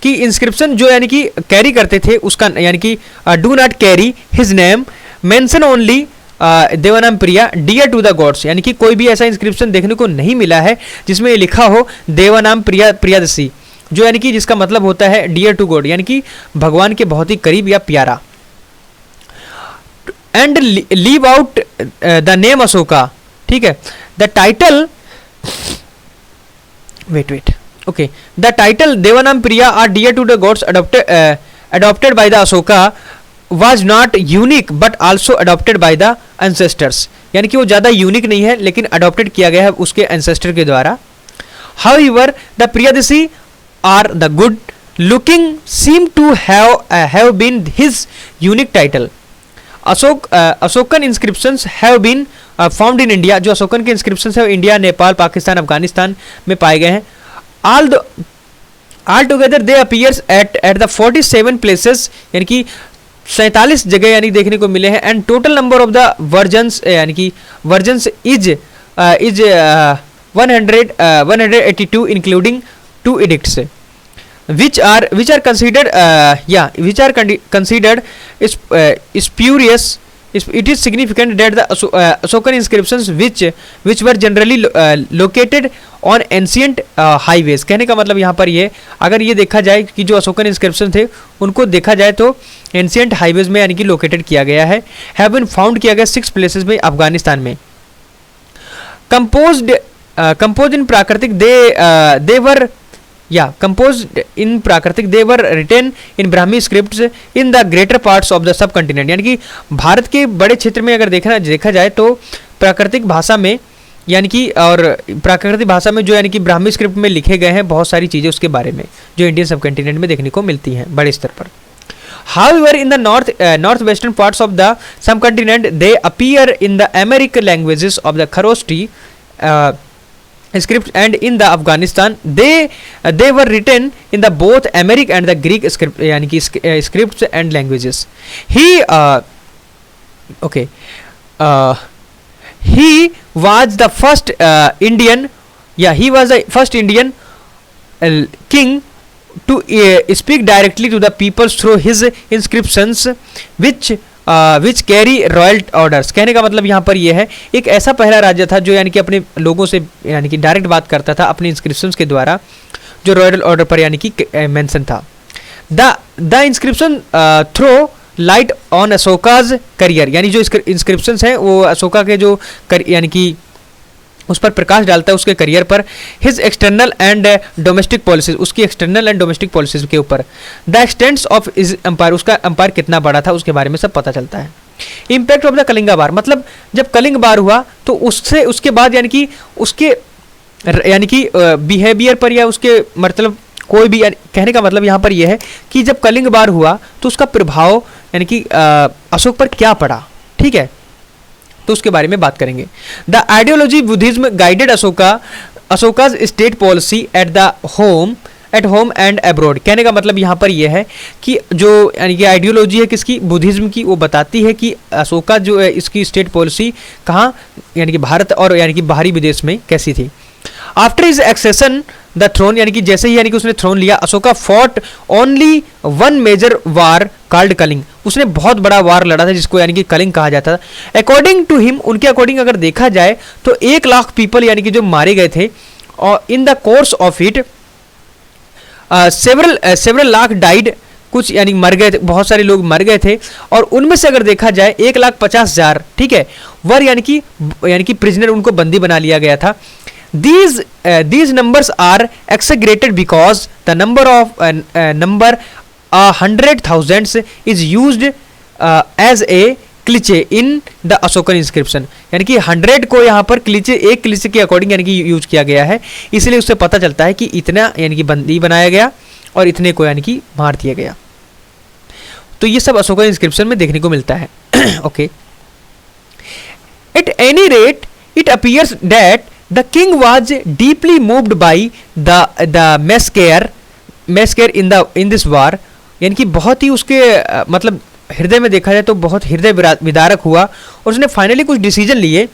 कि इंस्क्रिप्शन जो यानी कि कैरी करते थे उसका यानी कि do not carry his name mention only Devanam Priya dear to the gods, यानी कि कोई भी ऐसा इंस्क्रिप्शन देखने को नहीं मिला है जिसमें लिखा हो देवानाम प्रियदर्शी, जो यानी कि जिसका मतलब होता है डियर टू गॉड, यानी कि भगवान के बहुत ही करीब या प्यारा। And leave out the name Ashoka, ठीक है, the title wait okay, the title Devanam Priya are dear to the gods adopted by the Ashoka was not unique but also adopted by the ancestors, यानी कि वो ज़्यादा यूनिक नहीं है लेकिन अडॉप्टेड किया गया है उसके एंसेस्टर के द्वारा। However, the Priyadasi are the good looking seem to have been his unique title. Ashokan inscriptions have been found in India, जो अशोकन के इंस्क्रिप्शंस है इंडिया, नेपाल, पाकिस्तान, अफगानिस्तान में पाए गए हैं। All together they appears at the 47 places, यानी कि 47 जगह यानी देखने को मिले हैं। And total number of the versions यानी कि versions is 182 including 2 edicts which are considered spurious. It is significant that the Ashokan inscriptions which were generally located on ancient highways, कहने का मतलब यहाँ पर ये अगर ये देखा जाए कि जो अशोकन इंस्क्रिप्शन थे उनको देखा जाए तो एंशियंट हाईवेज में यानी कि लोकेटेड किया गया है। हैव बीन फाउंड किया गया 6 प्लेसेस में अफगानिस्तान में। composed in प्राकृतिक they were written in Brahmi scripts in the greater parts of the subcontinent, यानी कि भारत के बड़े क्षेत्र में अगर देखा जाए तो प्राकृतिक भाषा में यानी कि और प्राकृतिक भाषा में जो यानी कि ब्राह्मी स्क्रिप्ट में लिखे गए हैं बहुत सारी चीज़ें उसके बारे में जो इंडियन सबकॉन्टिनेंट में देखने को मिलती हैं बड़े स्तर पर। However, in the northwestern parts of the subcontinent, they appear in the American languages of the Kharosthi scripts and in the Afghanistan they were written in the both American and the Greek script यानी कि scripts and languages. He he was the first Indian he was the first Indian king to speak directly to the people through his inscriptions which carry royal orders. कहने का मतलब यहाँ पर यह है एक ऐसा पहला राज्य था जो यानी कि अपने लोगों से यानी कि डायरेक्ट बात करता था अपने इंस्क्रिप्शंस के द्वारा जो रॉयल ऑर्डर पर यानी कि मेंशन था. The inscription throw light on Ashoka's career यानी जो इंस्क्रिप्शंस हैं वो अशोका के जो यानी कि उस पर प्रकाश डालता है उसके करियर पर. His external and domestic policies उसकी एक्सटर्नल एंड डोमेस्टिक पॉलिसीज के ऊपर. The extents of is empire उसका एम्पायर कितना बड़ा था उसके बारे में सब पता चलता है. इम्पैक्ट ऑफ द कलिंगा वार मतलब जब कलिंग वार हुआ तो उससे उसके बाद यानी कि उसके यानी कि बिहेवियर पर या उसके मतलब कोई भी कहने का मतलब यहाँ पर यह है कि जब कलिंग वार हुआ तो उसका प्रभाव यानी कि अशोक पर क्या पड़ा. ठीक है तो उसके बारे में बात करेंगे. The ideology Buddhism guided Ashoka's state policy at home and abroad. कहने का मतलब यहाँ पर यह है कि जो यानी कि आइडियोलॉजी है किसकी बुद्धिज्म की वो बताती है कि अशोका जो है इसकी स्टेट पॉलिसी कहाँ यानी कि भारत और यानी कि बाहरी विदेश में कैसी थी. After his accession the throne यानी कि जैसे ही यानी कि उसने थ्रोन लिया Ashoka fought only one major war called Kalinga. उसने बहुत बड़ा वार लड़ा था जिसको यानी कि कलिंग कहा जाता था. अकॉर्डिंग टू हिम उनके अकॉर्डिंग अगर देखा जाए तो 1 लाख पीपल यानी कि जो मारे गए थे और in the course of it several lakh died कुछ यानी मर गए थे बहुत सारे लोग मर गए थे और उनमें से अगर देखा जाए 1,50,000 ठीक है वर यानी कि प्रिजनर उनको बंदी बना लिया गया था. These numbers are exaggerated because the number 100,000 is used as a cliche in the Ashokan inscription यानी कि 100 को यहाँ पर क्लीचे एक क्लीचे के अकॉर्डिंग यानी कि यूज किया गया है. इसलिए उससे पता चलता है कि इतना यानी कि बंदी बनाया गया और इतने को यानी कि मार दिया गया. तो ये सब अशोकन इंस्क्रिप्शन में देखने को मिलता है. Okay at any rate it appears that the king was deeply moved by the massacre in this वार यानी कि बहुत ही उसके मतलब हृदय में देखा जाए तो बहुत हृदय विदारक हुआ और उसने फाइनली कुछ डिसीजन लिए.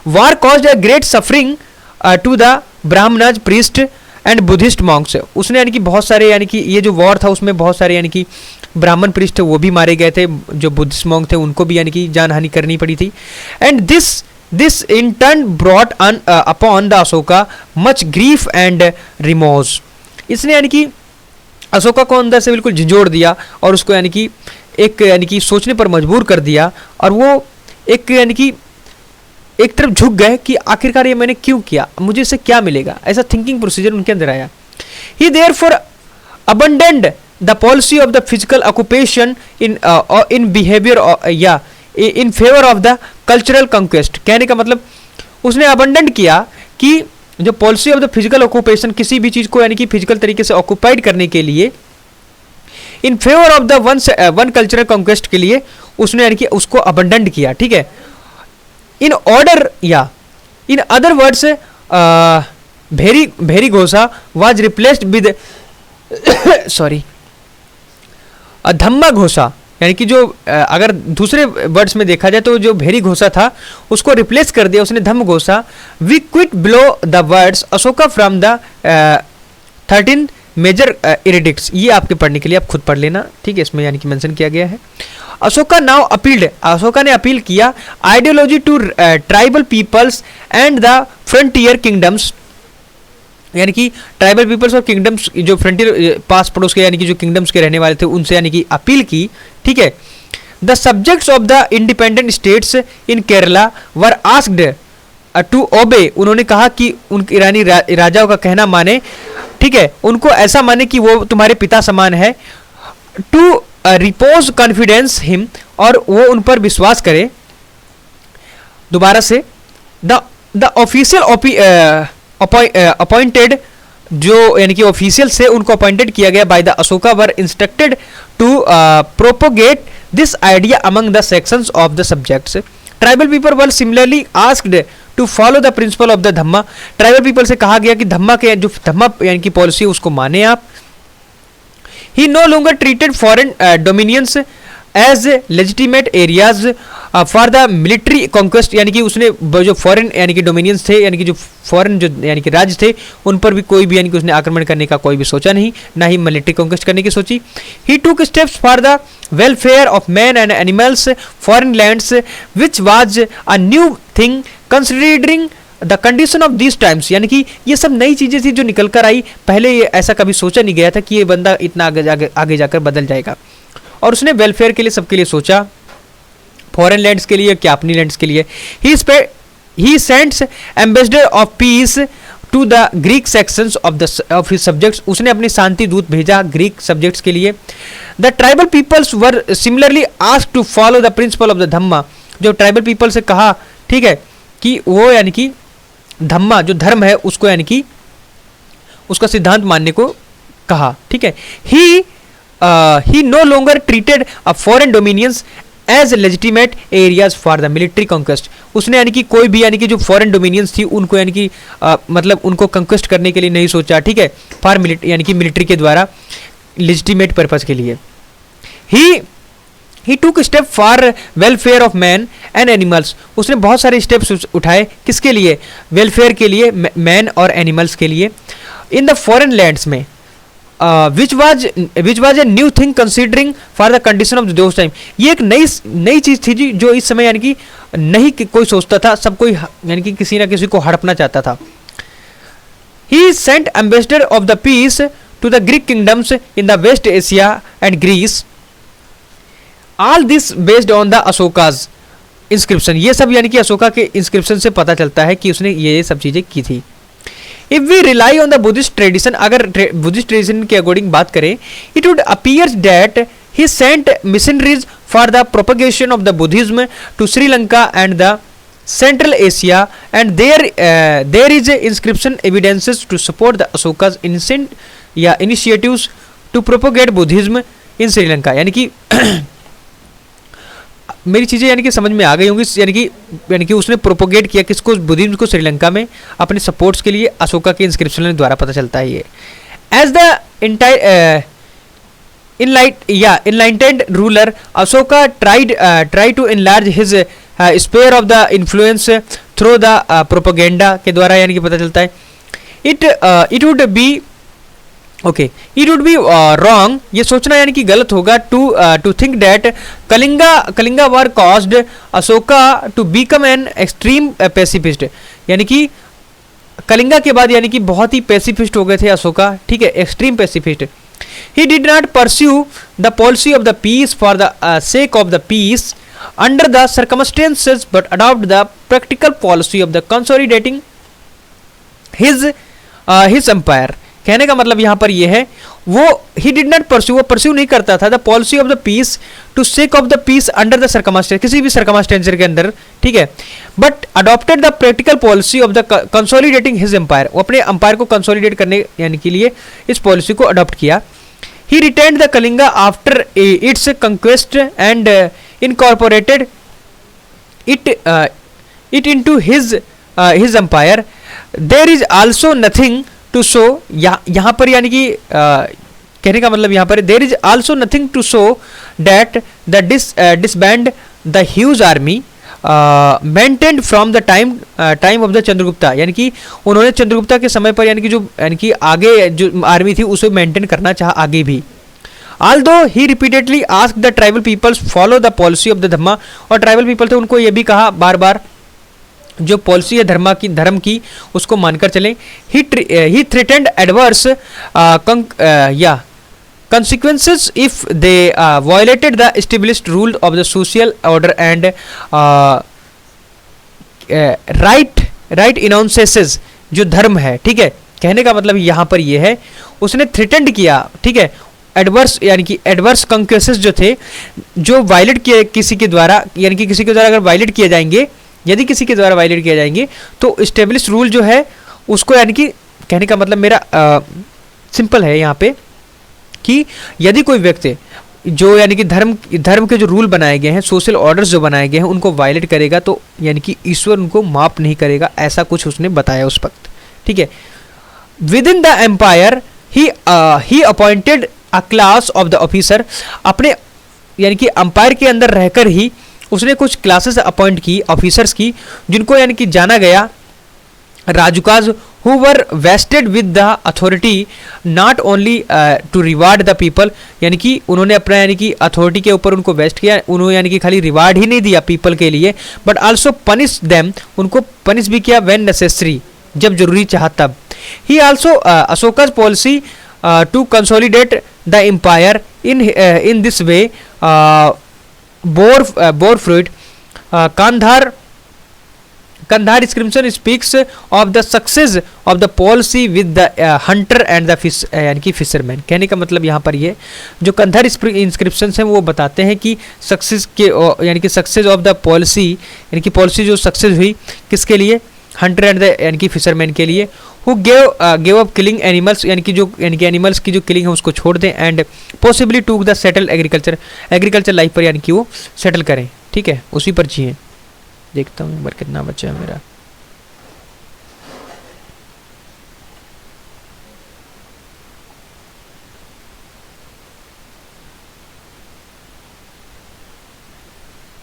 War caused a great suffering to the Brahmanas priest and Buddhist monks. उसने यानी कि बहुत सारे यानी कि ये जो वॉर था उसमें बहुत सारे यानी कि ब्राह्मण प्रीस्ट वो भी मारे गए थे जो बुद्धिस्ट मॉन्क थे उनको भी यानी कि जान हानि करनी पड़ी थी. And this in turn brought upon the Ashoka much grief and remorse. इसने यानी कि अशोका को अंदर से बिल्कुल झिझोड़ दिया और उसको यानी कि सोचने पर मजबूर कर दिया और वो एक यानी कि एक तरफ झुक गए कि आखिरकार ये मैंने क्यों किया मुझे इससे क्या मिलेगा ऐसा थिंकिंग प्रोसीजर उनके अंदर आया. He therefore abandoned the policy of the physical occupation in behaviour या in favour of the cultural conquest. कहने का मतलब उसने अबंडन किया कि जो policy of the physical occupation किसी भी चीज को यानी कि फिजिकल तरीके से ऑक्यूपाइड करने के लिए इन favour of the one cultural conquest के लिए उसने यानी कि उसको अबंडन किया. ठीक है इन ऑर्डर या in other words Bheri Ghosha was replaced with sorry Dhamma Ghosha यानी कि जो अगर दूसरे वर्ड्स में देखा जाए तो जो भेरी घोषा था उसको रिप्लेस कर दिया उसने Dhamma Ghosha. We quote below the words Ashoka from the 13 major edicts. ये आपके पढ़ने के लिए आप खुद पढ़ लेना. ठीक है इसमें यानी कि मेंशन किया गया है. अशोका नाउ अपील्ड अशोका ने अपील किया ideology to tribal peoples and the frontier kingdoms यानी कि ट्राइबल पीपल्स और किंगडम्स जो फ्रंटियर पास पड़ोस के यानी कि जो किंगडम्स के रहने वाले थे उनसे यानी कि अपील की. ठीक है the subjects of the independent states in Kerala were asked to obey. उन्होंने कहा कि उन ईरानी राजाओं का कहना माने. ठीक है उनको ऐसा माने कि वो तुम्हारे पिता समान है. टू रिपोज कॉन्फिडेंस हिम और वो उन पर विश्वास करे. दोबारा से द ऑफिशियल अपॉइंटेड जो यानी कि ऑफिशियल से उनको अपॉइंटेड किया गया by the Ashoka were instructed to propagate this idea among the sections of the subjects. Tribal people were similarly asked to follow the principle of the dhamma. Tribal people से कहा गया कि धम्मा के जो धम्मा यानी कि पॉलिसी है उसको माने आप। He no longer treated foreign dominions as legitimate areas for the military conquest, यानी कि उसने जो फॉरेन यानी कि डोमिनियंस थे, यानी कि जो फॉरेन जो यानी कि राज्य थे उन पर भी कोई भी यानी कि उसने आक्रमण करने का कोई भी सोचा नहीं, ना ही मिलिट्री कॉन्क्वेस्ट करने की सोची। ही टूक steps for the welfare of man and animals foreign lands which was a new thing considering the condition of this times, यानी कि ये सब नई चीजें थी जो निकल कर आई, पहले ये ऐसा कभी सोचा नहीं गया था कि ये बंदा इतना आगे जाकर बदल जाएगा। और उसने वेलफेयर के लिए सबके लिए सोचा, फॉरेन लैंड्स के लिए क्या अपनी लैंड्स के लिए। He sends ambassador of peace to the Greek sections of his subjects, उसने अपने शांति दूत भेजा ग्रीक सब्जेक्ट्स के लिए। The tribal peoples were similarly asked to follow the principle of the Dhamma, जो ट्राइबल पीपल से कहा, ठीक है, कि वो यानी कि धम्मा जो धर्म है उसको यानी कि उसका सिद्धांत मानने को कहा, ठीक है। He no longer treated a foreign dominions as legitimate areas for the military conquest, उसने यानी कि कोई भी यानी कि जो फॉरेन डोमिनियंस थी उनको यानी कि मतलब उनको कंक्वेस्ट करने के लिए नहीं सोचा, ठीक है, फॉर यानी कि मिलिट्री के द्वारा लेजिटिमेट पर्पस के लिए। ही टूक step for welfare of man and animals, उसने बहुत सारे स्टेप्स उठाए किसके लिए, वेलफेयर के लिए, मैन और एनिमल्स के लिए। इन द फॉरेन लैंड्स में which was a new thing considering for the condition of those time, ये एक नई चीज थी जो इस समय यानी कि नहीं कि कोई सोचता था, सब कोई यानी कि किसी ना किसी को हड़पना चाहता था। he sent ambassador of the peace to the Greek kingdoms in the West Asia and Greece, all this based on the Ashoka's inscription, ये सब यानी कि अशोका के इंस्क्रिप्शन से पता चलता है कि उसने ये सब चीजें की थी। If we rely on the Buddhist tradition, अगर बुद्धिस्ट ट्रेडिशन के अकॉर्डिंग बात करें, it would appear that he sent missionaries for the propagation of the Buddhism to Sri Lanka and the Central Asia, and there is inscription evidences to support the Ashoka's initiatives to propagate Buddhism in Sri Lanka, यानी कि मेरी चीज़ें यानी कि समझ में आ गई होंगी, यानी कि उसने प्रोपोगेट किया किसको, बुद्धिज्म को श्रीलंका में अपने सपोर्ट्स के लिए, अशोका के इंस्क्रिप्शन द्वारा पता चलता है ये। As the enlightened ruler Ashoka try to enlarge his sphere of the influence through the propaganda के द्वारा, यानी कि पता चलता है। It would be it would be wrong, ये सोचना यानी कि गलत होगा, to think that Kalinga war caused Ashoka to become an extreme pacifist, यानी कि कलिंगा के बाद यानी कि बहुत ही पैसिफिस्ट हो गए थे अशोका, ठीक है, extreme pacifist. He did not pursue the policy of the peace for the sake of the peace under the circumstances but adopt the practical policy of the consolidating his empire. कहने का मतलब यहाँ पर यह है, वो ही डिड नॉट परस्यू, वो pursue नहीं करता था the policy of the peace to sake of the peace under the circumstance, किसी भी सर्कमस्टेंस के अंदर, ठीक है, but adopted the practical policy of the consolidating his empire, वो अपने एम्पायर को कंसोलिडेट करने यानी के लिए इस पॉलिसी को अडॉप्ट किया। He retained the Kalinga after its conquest and incorporated it into his empire. There is also nothing to show, यहाँ पर यानी कि कहने का मतलब यहाँ पर there is also nothing to show that the disband the huge army maintained from the time of the Chandragupta, यानी कि उन्होंने चंद्रगुप्ता के समय पर यानी कि आगे जो आर्मी थी उसे मेंटेन करना चाहा आगे भी। Although he repeatedly asked the tribal peoples follow the policy of the धम्मा, और ट्राइबल पीपल थे उनको ये भी कहा बार बार जो पॉलिसी है धर्म की उसको मानकर चलें। He threatened adverse consequences if they violated the established rule of the social order and right enunciations जो धर्म है, ठीक है, कहने का मतलब यहाँ पर ये है, उसने थ्रेटेंड किया, ठीक है, एडवर्स यानी कि एडवर्स कॉन्सिक्वेंसेस जो थे, जो वायलेट किए किसी के द्वारा, यानी कि किसी के द्वारा अगर वायलेट किए जाएंगे, यदि किसी के द्वारा वायलेट किया जाएंगे तो एस्टेब्लिश रूल जो है उसको, यानी कि कहने का मतलब मेरा सिंपल है यहाँ पे कि यदि कोई व्यक्ति जो यानी कि धर्म धर्म के जो रूल बनाए गए हैं, सोशल ऑर्डर्स जो बनाए गए हैं, उनको वायलेट करेगा तो यानी कि ईश्वर उनको माफ नहीं करेगा, ऐसा कुछ उसने बताया उस वक्त। ठीक है। Within the empire he appointed a class of the officer, अपने यानी कि अंपायर के अंदर रहकर ही उसने कुछ क्लासेस अपॉइंट की, ऑफिसर्स की, जिनको यानी कि जाना गया राजुकाज, who were vested with the authority not only to reward the people, यानी कि उन्होंने अपना यानी कि अथॉरिटी के ऊपर उनको वेस्ट किया, उन्होंने यानी कि खाली रिवार्ड ही नहीं दिया पीपल के लिए, बट आल्सो पनिश देम, उनको पनिश भी किया व्हेन नेसेसरी, जब जरूरी चाहा तब। He also Ashoka's policy to consolidate the empire in this way bore fruit. Kandhar inscription speaks of the success of the policy with the hunter and the fish यानी कि fisherman. कहने का मतलब यहाँ पर ये जो कंधार इंस्क्रिप्शन हैं वो बताते हैं कि सक्सेस के यानी कि सक्सेस ऑफ द पॉलिसी, यानी कि पॉलिसी जो सक्सेस हुई किसके लिए, हंटर एंड द यानी कि फिशरमैन के लिए। Who gave up killing animals, यानी कि एनिमल्स की जो किलिंग है उसको छोड़ दें, and possibly took the settle agriculture life पर यानी कि वो सेटल करें। ठीक है, उसी पर जिए। देखता हूँ एक बार कितना बचा है मेरा।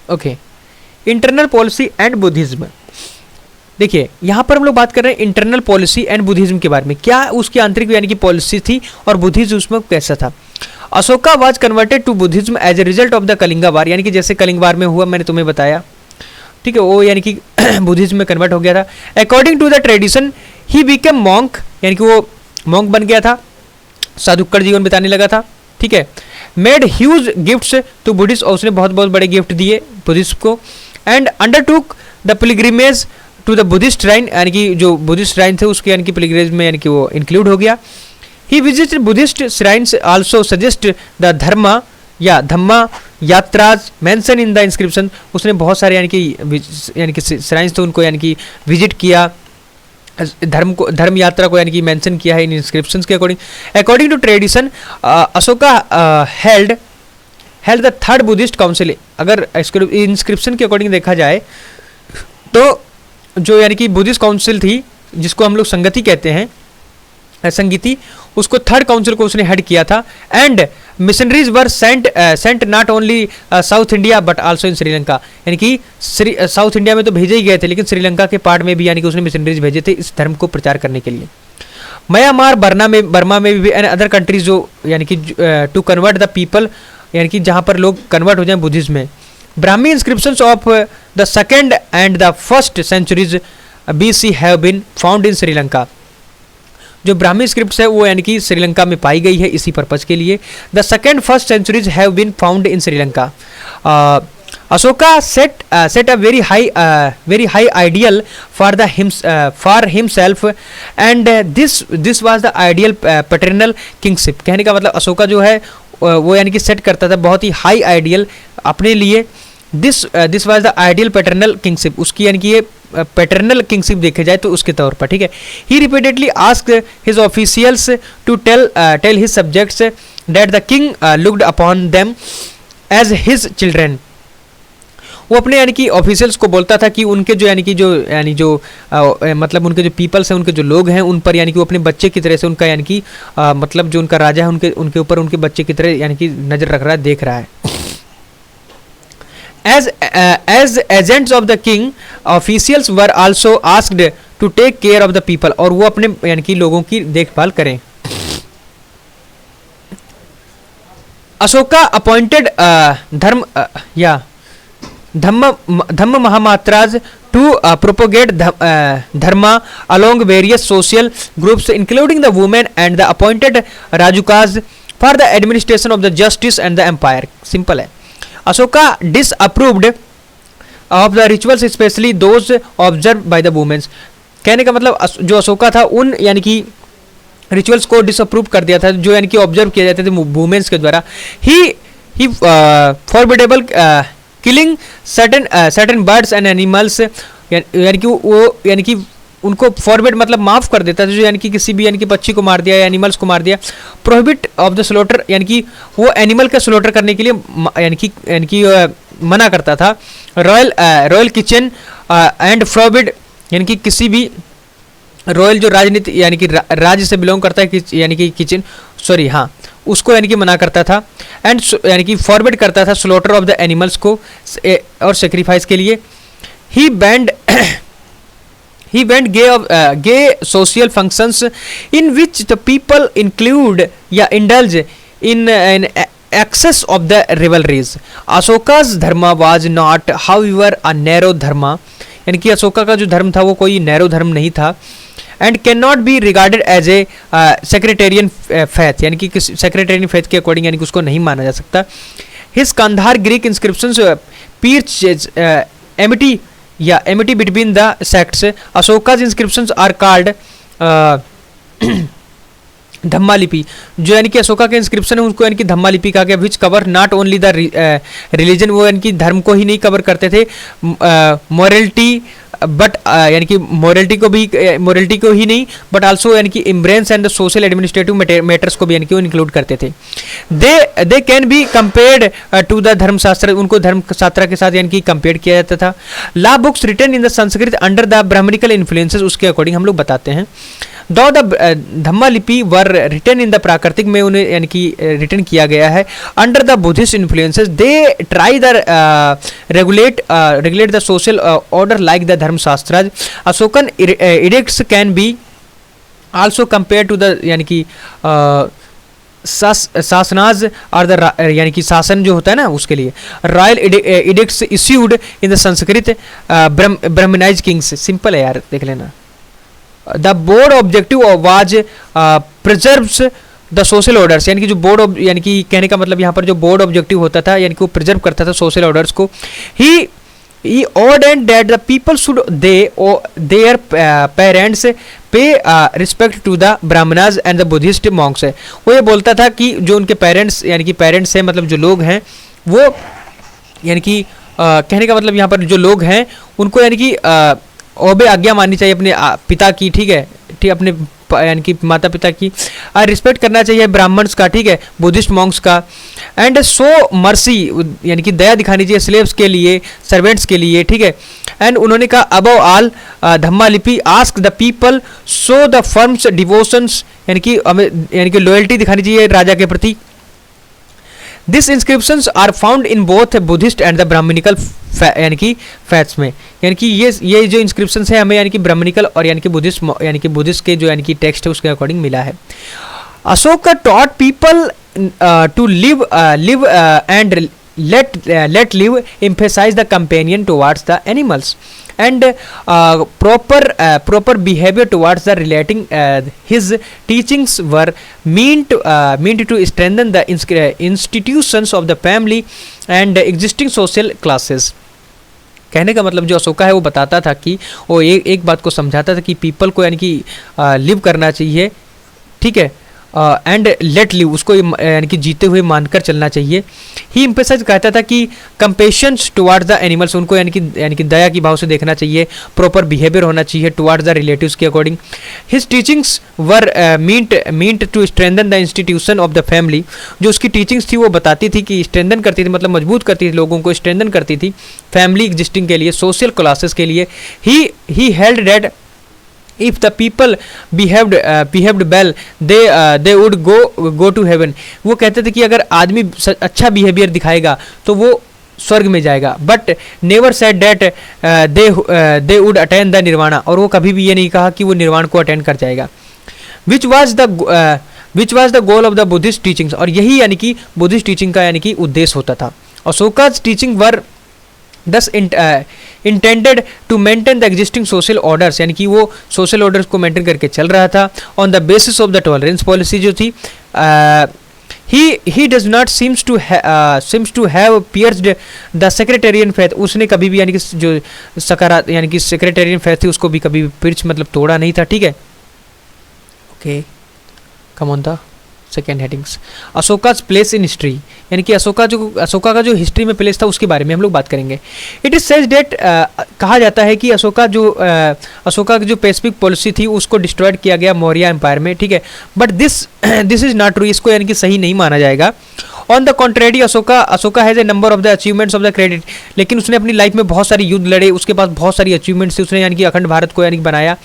Okay, internal policy and Buddhism. देखिए यहाँ पर हम लोग बात कर रहे हैं इंटरनल पॉलिसी एंड बुद्धिज्म के बारे में, क्या उसकी आंतरिक यानी कि पॉलिसी थी और बुद्धिज्म उसमें कैसा था। Ashoka was converted to Buddhism as a result of the Kalinga war, यानी कि जैसे कलिंग वार में हुआ, मैंने तुम्हें बताया। ठीक है, वो यानी कि बुद्धिज्म में कन्वर्ट हो गया था। According to the tradition he became monk, यानी कि वो मॉन्क बन गया था, साधुक्कर जीवन बिताने लगा था। ठीक है, made huge gifts to Buddhist, और उसने बहुत बहुत बड़े गिफ्ट दिए बुद्धिस्ट को। And undertook the pilgrimage to the Buddhist shrine, यानी कि जो बुद्धिस्ट श्राइन थे उसके यानी कि पिलग्रिमेज में यानी कि वो इंक्लूड हो गया। He visited Buddhist shrines also suggest the Dhamma yatras mention in the inscription, उसने बहुत सारे यानी कि श्राइन्स थे उनको यानी कि विजिट किया, धर्म यात्रा को यानी कि मेंशन किया है इन इंस्क्रिप्शंस के according to tradition. Ashoka held the third Buddhist council, अगर इंस्क्रिप्शन के अकॉर्डिंग देखा जाए तो जो यानी कि बुद्धिस्ट काउंसिल थी जिसको हम लोग संगति कहते हैं, संगीति, उसको थर्ड काउंसिल को उसने हेड किया था। And missionaries were sent not only south India but also in Sri Lanka, यानी कि साउथ इंडिया में तो भेजे ही गए थे, लेकिन श्रीलंका के पार्ट में भी यानी कि उसने मिशनरीज भेजे थे इस धर्म को प्रचार करने के लिए। म्यांमार, बर्मा में भी एंड अदर कंट्रीज जो यानी कि टू कन्वर्ट द पीपल, यानी कि जहाँ पर लोग कन्वर्ट हो जाए बुद्धिज्म में। Brahmi inscriptions of the second and the first centuries BC have been found in Sri Lanka, जो ब्राह्मी स्क्रिप्ट्स है वो यानी कि श्रीलंका में पाई गई है इसी पर्पज के लिए। The second first centuries have been found in Sri Lanka. Ashoka set a very high ideal for himself and this was the ideal paternal kingship. कहने का मतलब अशोका जो है वो यानी कि सेट करता था बहुत ही हाई आइडियल अपने लिए। This was the ideal paternal kingship, उसकी यानी कि ये पैटर्नल किंगशिप देखे जाए तो उसके तौर पर। ठीक है, he repeatedly asked his officials to tell his subjects that the king looked upon them as his children. वो अपने यानी कि ऑफिशियल्स को बोलता था कि उनके जो मतलब उनके जो पीपल्स हैं, उनके जो लोग हैं, उन पर यानी कि वो अपने बच्चे की तरह से उनका यानी कि मतलब जो उनका राजा है उनके ऊपर उनके बच्चे की तरह यानी कि नजर रख रहा है, देख रहा है। As agents of the king, officials were also asked to take care of the people, और वो अपने यानी कि लोगों की देखभाल करें। Ashoka appointed Dhamma Mahamatras to propagate Dharma along various social groups including the women and the appointed rajukas for the administration of the justice and the empire। Simple है। Ashoka disapproved of the rituals especially those observed by the women। कहने का मतलब जो अशोका था उन यानी कि rituals को डिसअप्रूव कर दिया था जो यानी कि ऑब्जर्व किए जाते थे वुमेन्स के द्वारा। He forbade killing certain birds and animals, यानी कि वो यानी कि उनको फॉरबिड मतलब माफ़ कर देता था, जो यानी कि किसी भी यानी कि पक्षी को मार दिया या एनिमल्स को मार दिया। प्रोहिबिट ऑफ द स्लॉटर यानी कि वो एनिमल का स्लॉटर करने के लिए यानी कि मना करता था। रॉयल किचन एंड प्रोहिबिट यानी कि किसी भी रॉयल जो राजनीति यानी कि राज्य से बिलोंग करता है यानी कि किचन सॉरी हाँ उसको यानी कि मना करता था। एंड यानी कि फॉरबिड करता था स्लॉटर ऑफ द एनिमल्स को और सेक्रीफाइस के लिए। ही band he went gay social functions in which the people include या indulge in an excess of the rivalries. Ashoka's dharma was not however a narrow dharma, यानी कि अशोका का जो धर्म था वो कोई नैरो धर्म नहीं था। And can not be regarded as a sectarian faith, यानी कि सेक्रेटेरियन फैथ के अकॉर्डिंग यानी कि उसको नहीं माना जा सकता। His Kandahar Greek inscriptions preach amity या amity between the sects. Ashoka's inscriptions are called Dhamma lipi, जो यानी कि अशोका के इंस्क्रिप्शन है उसको यानी कि धम्मा लिपि कहा गया। Which cover not only the religion, वो यानी कि धर्म को ही नहीं कवर करते थे, मॉरलिटी बट यानी कि मॉरलिटी को ही नहीं बट आल्सो यानी कि embrace and the social administrative matters को भी यानी कि वो इंक्लूड करते थे। They can be compared to the Dharmashastra, उनको धर्मशास्त्र के साथ यानी कि कंपेयर किया जाता था। Law books written in the Sanskrit under the Brahmanical influences, उसके अकॉर्डिंग हम लोग बताते हैं। दो द धम्मा लिपि वर रिटन इन द प्राकृतिक में उन्हें यानी कि रिटन किया गया है under the Buddhist influences. They try the regulate the social order like the Dharmashastra. Ashokan edicts can be also compare to the यानी कि शासनाज और द यानी कि शासन जो होता है ना उसके लिए। Royal edicts issued in the Sanskrit Brahmanised kings, simple है यार देख लेना। The broad objective was preserves the social orders, यानी कि जो बोर्ड यानी कि कहने का मतलब यहाँ पर जो बोर्ड ऑब्जेक्टिव होता था यानी कि वो प्रिजर्व करता था सोशल ऑर्डर्स को। ही ordained that the people should their parents pay respect to the brahmanas and the buddhist monks है। वो ये बोलता था कि जो उनके पेरेंट्स यानी कि पेरेंट्स हैं मतलब जो लोग हैं वो यानी कि कहने का मतलब यहाँ पर जो लोग हैं उनको यानी कि ओबे आज्ञा माननी चाहिए अपने पिता की, ठीक है, अपने यानी कि माता पिता की रिस्पेक्ट करना चाहिए ब्राह्मण्स का, ठीक है, बुद्धिस्ट मॉन्क्स का। एंड सो मर्सी यानी कि दया दिखानी चाहिए स्लेव्स के लिए, सर्वेंट्स के लिए, ठीक है। एंड उन्होंने कहा above all dhamma lipi ask the people so the firms devotions, यानी कि लॉयल्टी दिखानी चाहिए राजा के प्रति। This inscriptions are found in both Buddhist and the Brahmanical यानी कि फैथ्स में, यानी कि ये जो इंस्क्रिप्शंस है हमें यानी कि ब्राह्मणिकल और यानी कि बुद्धिस्ट के जो यानी कि टेक्स्ट है उसके अकॉर्डिंग मिला है। Ashok taught people to live and let live, emphasize the companion towards the animals and proper behavior towards the relating. His teachings were meant to strengthen the institutions of the family and existing social classes. कहने का मतलब जो अशोका है वो बताता था कि वो एक बात को समझाता था कि पीपल को यानी कि लिव करना चाहिए, ठीक है, एंड लेट लिव, उसको यानी कि जीते हुए मानकर चलना चाहिए। ही एम्फेसाइज कहता था कि कंपेशंस टुवार्ड्स द एनिमल्स, उनको यानी कि दया की भाव से देखना चाहिए, प्रॉपर बिहेवियर होना चाहिए टुवार्ड्स द रिलेटिव्स के according. His teachings were meant to strengthen the institution of the family, जो उसकी टीचिंग्स थी वो बताती थी कि स्ट्रेंथन करती थी मतलब मजबूत करती थी, लोगों को स्ट्रेंथन करती थी फैमिली एग्जिस्टिंग के लिए, सोशल क्लासेस के लिए। He held that if the people behaved well they would go to heaven। वो कहते थे कि अगर आदमी अच्छा बिहेवियर दिखाएगा तो वो स्वर्ग में जाएगा। But never said that they would attain the nirvana, और वो कभी भी ये नहीं कहा कि वो निर्वाण को अटेंड कर जाएगा। which was the goal of the Buddhist teachings, और यही यानी कि बुद्धिस्ट टीचिंग का यानी कि उद्देश्य होता था। अशोका's teaching were thus intended to maintain the existing social orders, यानी कि वो social orders को maintain करके चल रहा था on the basis of the tolerance policy जो थी। he does not seems to have pierced the sectarian faith, उसने कभी भी यानी कि जो यानी कि sectarian faith थी उसको भी कभी पिर्च मतलब तोड़ा नहीं था, ठीक है। ओके, कम ऑन था second headings, Ashoka's place in history, यानी कि अशोका का जो हिस्ट्री में प्लेस था उसके बारे में हम लोग बात करेंगे। इट इज सेज डेट, कहा जाता है कि अशोका की जो पैसिफिक पॉलिसी थी उसको डिस्ट्रॉयड किया गया मौर्य एम्पायर में, ठीक है, but this is not true, इसको यानी कि सही नहीं माना जाएगा। On the contrary Ashoka has a number of the achievements of the credit, लेकिन उसने अपनी लाइफ में बहुत सारी युद्ध लड़े, उसके पास बहुत सारी अचीवमेंट्स थी, उसने यानी कि अखंड भारत को यानी कि बनाया।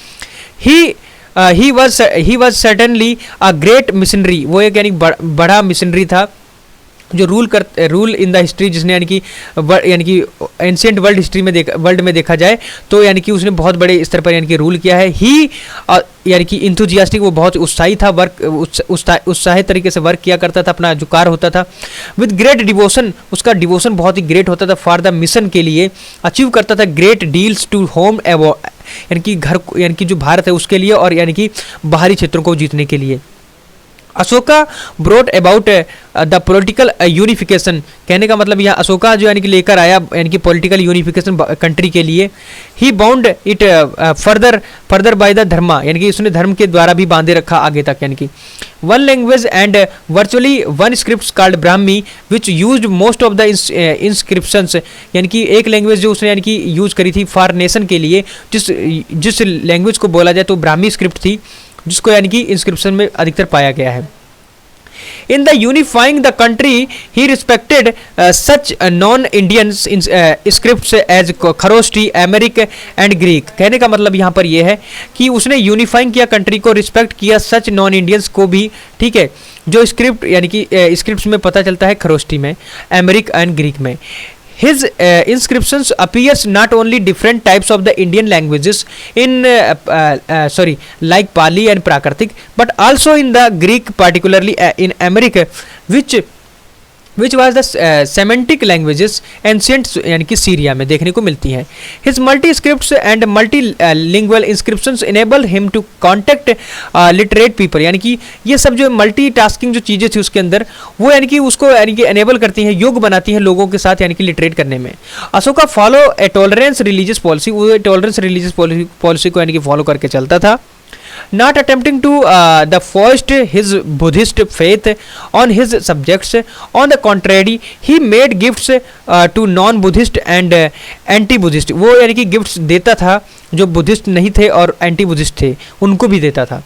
He was certainly a great missionary, वो एक यानी बड़ा मिशनरी था जो रूल इन द हिस्ट्री, जिसने यानी कि एंशियंट वर्ल्ड में देखा जाए तो यानी कि उसने बहुत बड़े स्तर पर यानी कि रूल किया है। ही यानी कि इंथुजियास्टिक, वो बहुत उत्साही था, उत्साहित तरीके से वर्क किया करता था, अपना जो कार्य होता था। विद ग्रेट डिवोशन, उसका डिवोशन बहुत ही ग्रेट होता था फॉर द मिशन के लिए, अचीव करता था ग्रेट डील्स टू होम यानी कि घर, यानी कि जो भारत है उसके लिए, और यानी कि बाहरी क्षेत्रों को जीतने के लिए। Ashoka brought about the political unification, कहने का मतलब यहाँ अशोका जो यानी कि लेकर आया यानी कि पॉलिटिकल यूनिफिकेशन कंट्री के लिए। He bound it further by the Dharma, यानी कि उसने धर्म के द्वारा भी बांधे रखा आगे तक, यानी कि one language and virtually one script called Brahmi which used most of the inscriptions, यानी कि एक लैंग्वेज जो उसने यानी कि यूज करी थी फॉर नेशन के लिए, जिस लैंग्वेज को बोला जाए तो ब्राह्मी स्क्रिप्ट थी, जिसको यानी कि इंस्क्रिप्शन में अधिकतर पाया गया है। In the unifying the country he respected such non Indian scripts as Kharoshthi, अमेरिक एंड ग्रीक, कहने का मतलब यहाँ पर यह है कि उसने यूनिफाइंग किया कंट्री को, रिस्पेक्ट किया सच नॉन इंडियंस को भी, ठीक है, जो स्क्रिप्ट यानी कि स्क्रिप्ट्स में पता चलता है खरोष्टी में, अमेरिक एंड ग्रीक में। His inscriptions appears not only different types of the Indian languages in like Pali and Prakritic, but also in the Greek, particularly in America, which was the Semitic languages ancient यानी कि Syria में देखने को मिलती हैं। His multi scripts and multilingual inscriptions enable him to contact literate people, यानी कि ये सब जो मल्टी टास्किंग जो चीज़ें थी उसके अंदर, वो यानी कि उसको यानी कि एनेबल करती हैं, योग्य बनाती हैं लोगों के साथ यानी कि लिटरेट करने में। अशोका फॉलो ए टॉलरेंस रिलीजियस पॉलिसी, वो टॉलरेंस रिलीजियस पॉलिसी को यानी कि फॉलो करके चलता था। Not attempting to foist his Buddhist faith on his subjects. On the contrary, he made gifts to non-Buddhist and anti-Buddhist. वो यानी कि गिफ्ट्स देता था जो बुद्धिस्ट नहीं थे और एंटी बुद्धिस्ट थे, उनको भी देता था,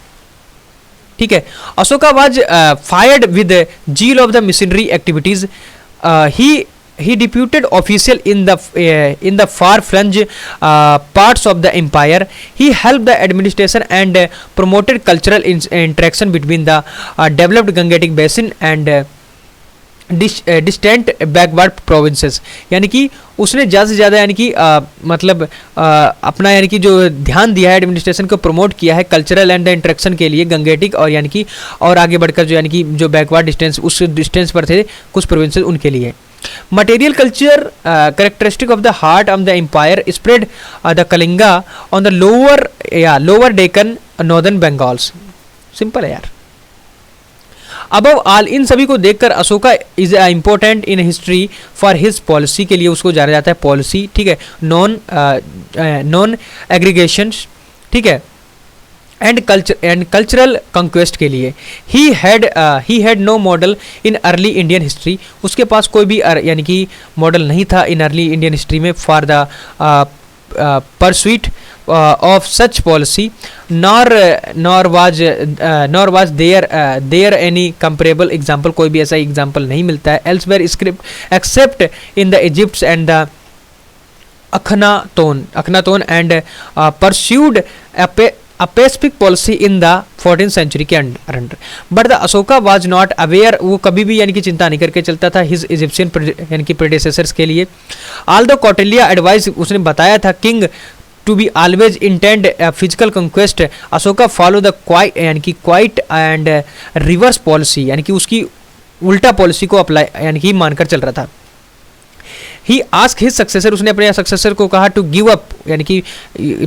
ठीक है। Ashoka was fired with zeal of the missionary activities. He deputed official in the far-flung parts of the empire. He helped the administration and promoted cultural interaction between the developed Gangetic basin and distant backward provinces, यानी कि उसने ज़्यादा से ज़्यादा यानी कि मतलब अपना यानी कि जो ध्यान दिया है एडमिनिस्ट्रेशन को प्रमोट किया है कल्चरल एंड द इंटरेक्शन के लिए गंगेटिक और यानी कि और आगे बढ़कर जो यानी कि जो बैकवर्ड डिस्टेंस उस डिस्टेंस पर थे कुछ प्रोविंसेस उनके लिए। Material culture characteristic of the heart of the empire spread the Kalinga on the lower Deccan, northern Bengals. Simple है यार। Above all, इन सभी को देखकर Ashoka is important in history for his policy, के लिए उसको जाना जाता है पॉलिसी, ठीक है, नॉन एग्रीगेशन, ठीक है, एंड कल्चरल कंक्वेस्ट के लिए। He had no model in early Indian history, उसके पास कोई भी यानी कि मॉडल नहीं था इन अर्ली इंडियन हिस्ट्री में for the pursuit of such policy, nor was there any comparable example, कोई भी ऐसा एग्जाम्पल नहीं मिलता है elsewhere script except in the Egypt and the Akhenaton and pursued a pacific policy in the 14th century के under, but the Ashoka was not aware, वो कभी भी यानी कि चिंता नहीं करके चलता था his Egyptian यानी कि predecessors के लिए। although Kautilya advised, उसने बताया था king to be always intend physical conquest, Ashoka follow the यानी कि क्वाइट एंड रिवर्स पॉलिसी, यानी कि उसकी उल्टा पॉलिसी को अप्लाई यानी कि मानकर चल रहा था। ही आस्क हिज सक्सेसर, उसने अपने सक्सेसर को कहा टू गिव अप, यानी कि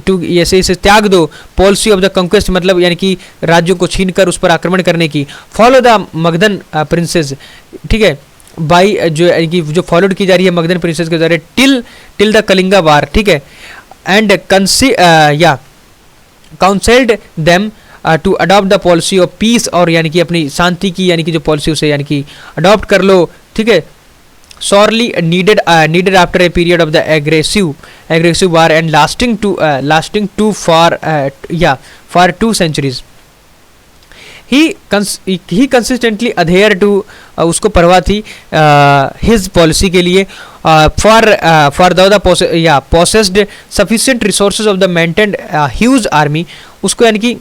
टू ऐसे इसे त्याग दो, पॉलिसी ऑफ द कंक्वेस्ट मतलब यानी कि राज्यों को छीन कर उस पर आक्रमण करने की। फॉलो द मगधन प्रिंसेस, ठीक है, बाई जो यानी कि जो फॉलोड की जा रही है मगधन प्रिंसेस के जरिए टिल द कलिंगा वार, ठीक है, and counseled them to adopt the policy of peace, और यानी कि अपनी शांति की यानी कि जो पॉलिसी उसे यानी कि अडॉप्ट कर लो, ठीक है। sorely needed after a period of the aggressive war and lasting too for 2 centuries. he consistently adhered to उसको परवाह थी his policy के लिए for the possessed sufficient resources of the maintained huge army. उसको यानी कि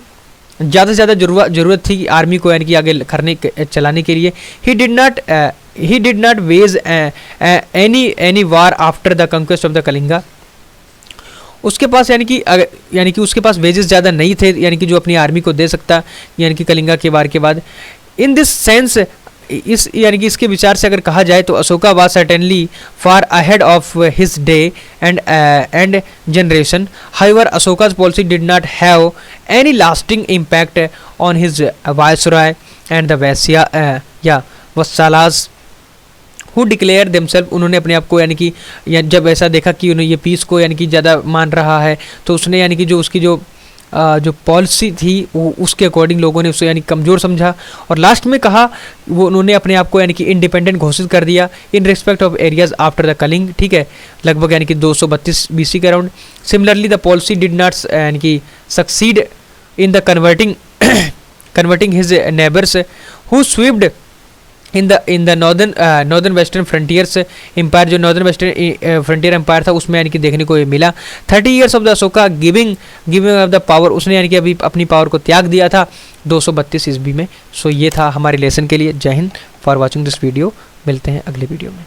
ज़्यादा से ज़्यादा ज़रूरत थी आर्मी को यानी कि आगे चलाने के लिए. he did not wage any war after the conquest of the Kalinga. उसके पास यानी कि उसके पास वेजेस ज़्यादा नहीं थे यानी कि जो अपनी आर्मी को दे सकता यानी कि कलिंगा के वार के बाद. इन दिस सेंस, इस यानी कि इसके विचार से अगर कहा जाए तो Ashoka was certainly far ahead of his day and generation. However Ashoka's policy did not have any lasting impact on his viceroy and the vassalas who declared themselves. उन्होंने अपने आप को यानी कि जब ऐसा देखा कि उन्हें ये पीस को यानी कि ज़्यादा मान रहा है तो उसने यानी कि जो उसकी जो पॉलिसी थी वो उसके अकॉर्डिंग लोगों ने उसे यानी कमज़ोर समझा और लास्ट में कहा वो उन्होंने अपने आप को यानी कि इंडिपेंडेंट घोषित कर दिया in respect of areas after the Kalinga. ठीक है, लगभग यानी कि 232 BC के around. Similarly the policy did not यानी कि succeed in the converting his neighbours who swept in the northern western frontiers empire. जो नॉर्दर्न वेस्टर्न फ्रंटियर एम्पायर था उसमें यानी कि देखने को ये मिला. 30 years of the Ashoka giving of the power. उसने यानी कि अभी अपनी पावर को त्याग दिया था 232 ईस्वी में. सो ये था हमारे लेसन के लिए. जय Hind for watching this video. मिलते हैं अगले वीडियो में.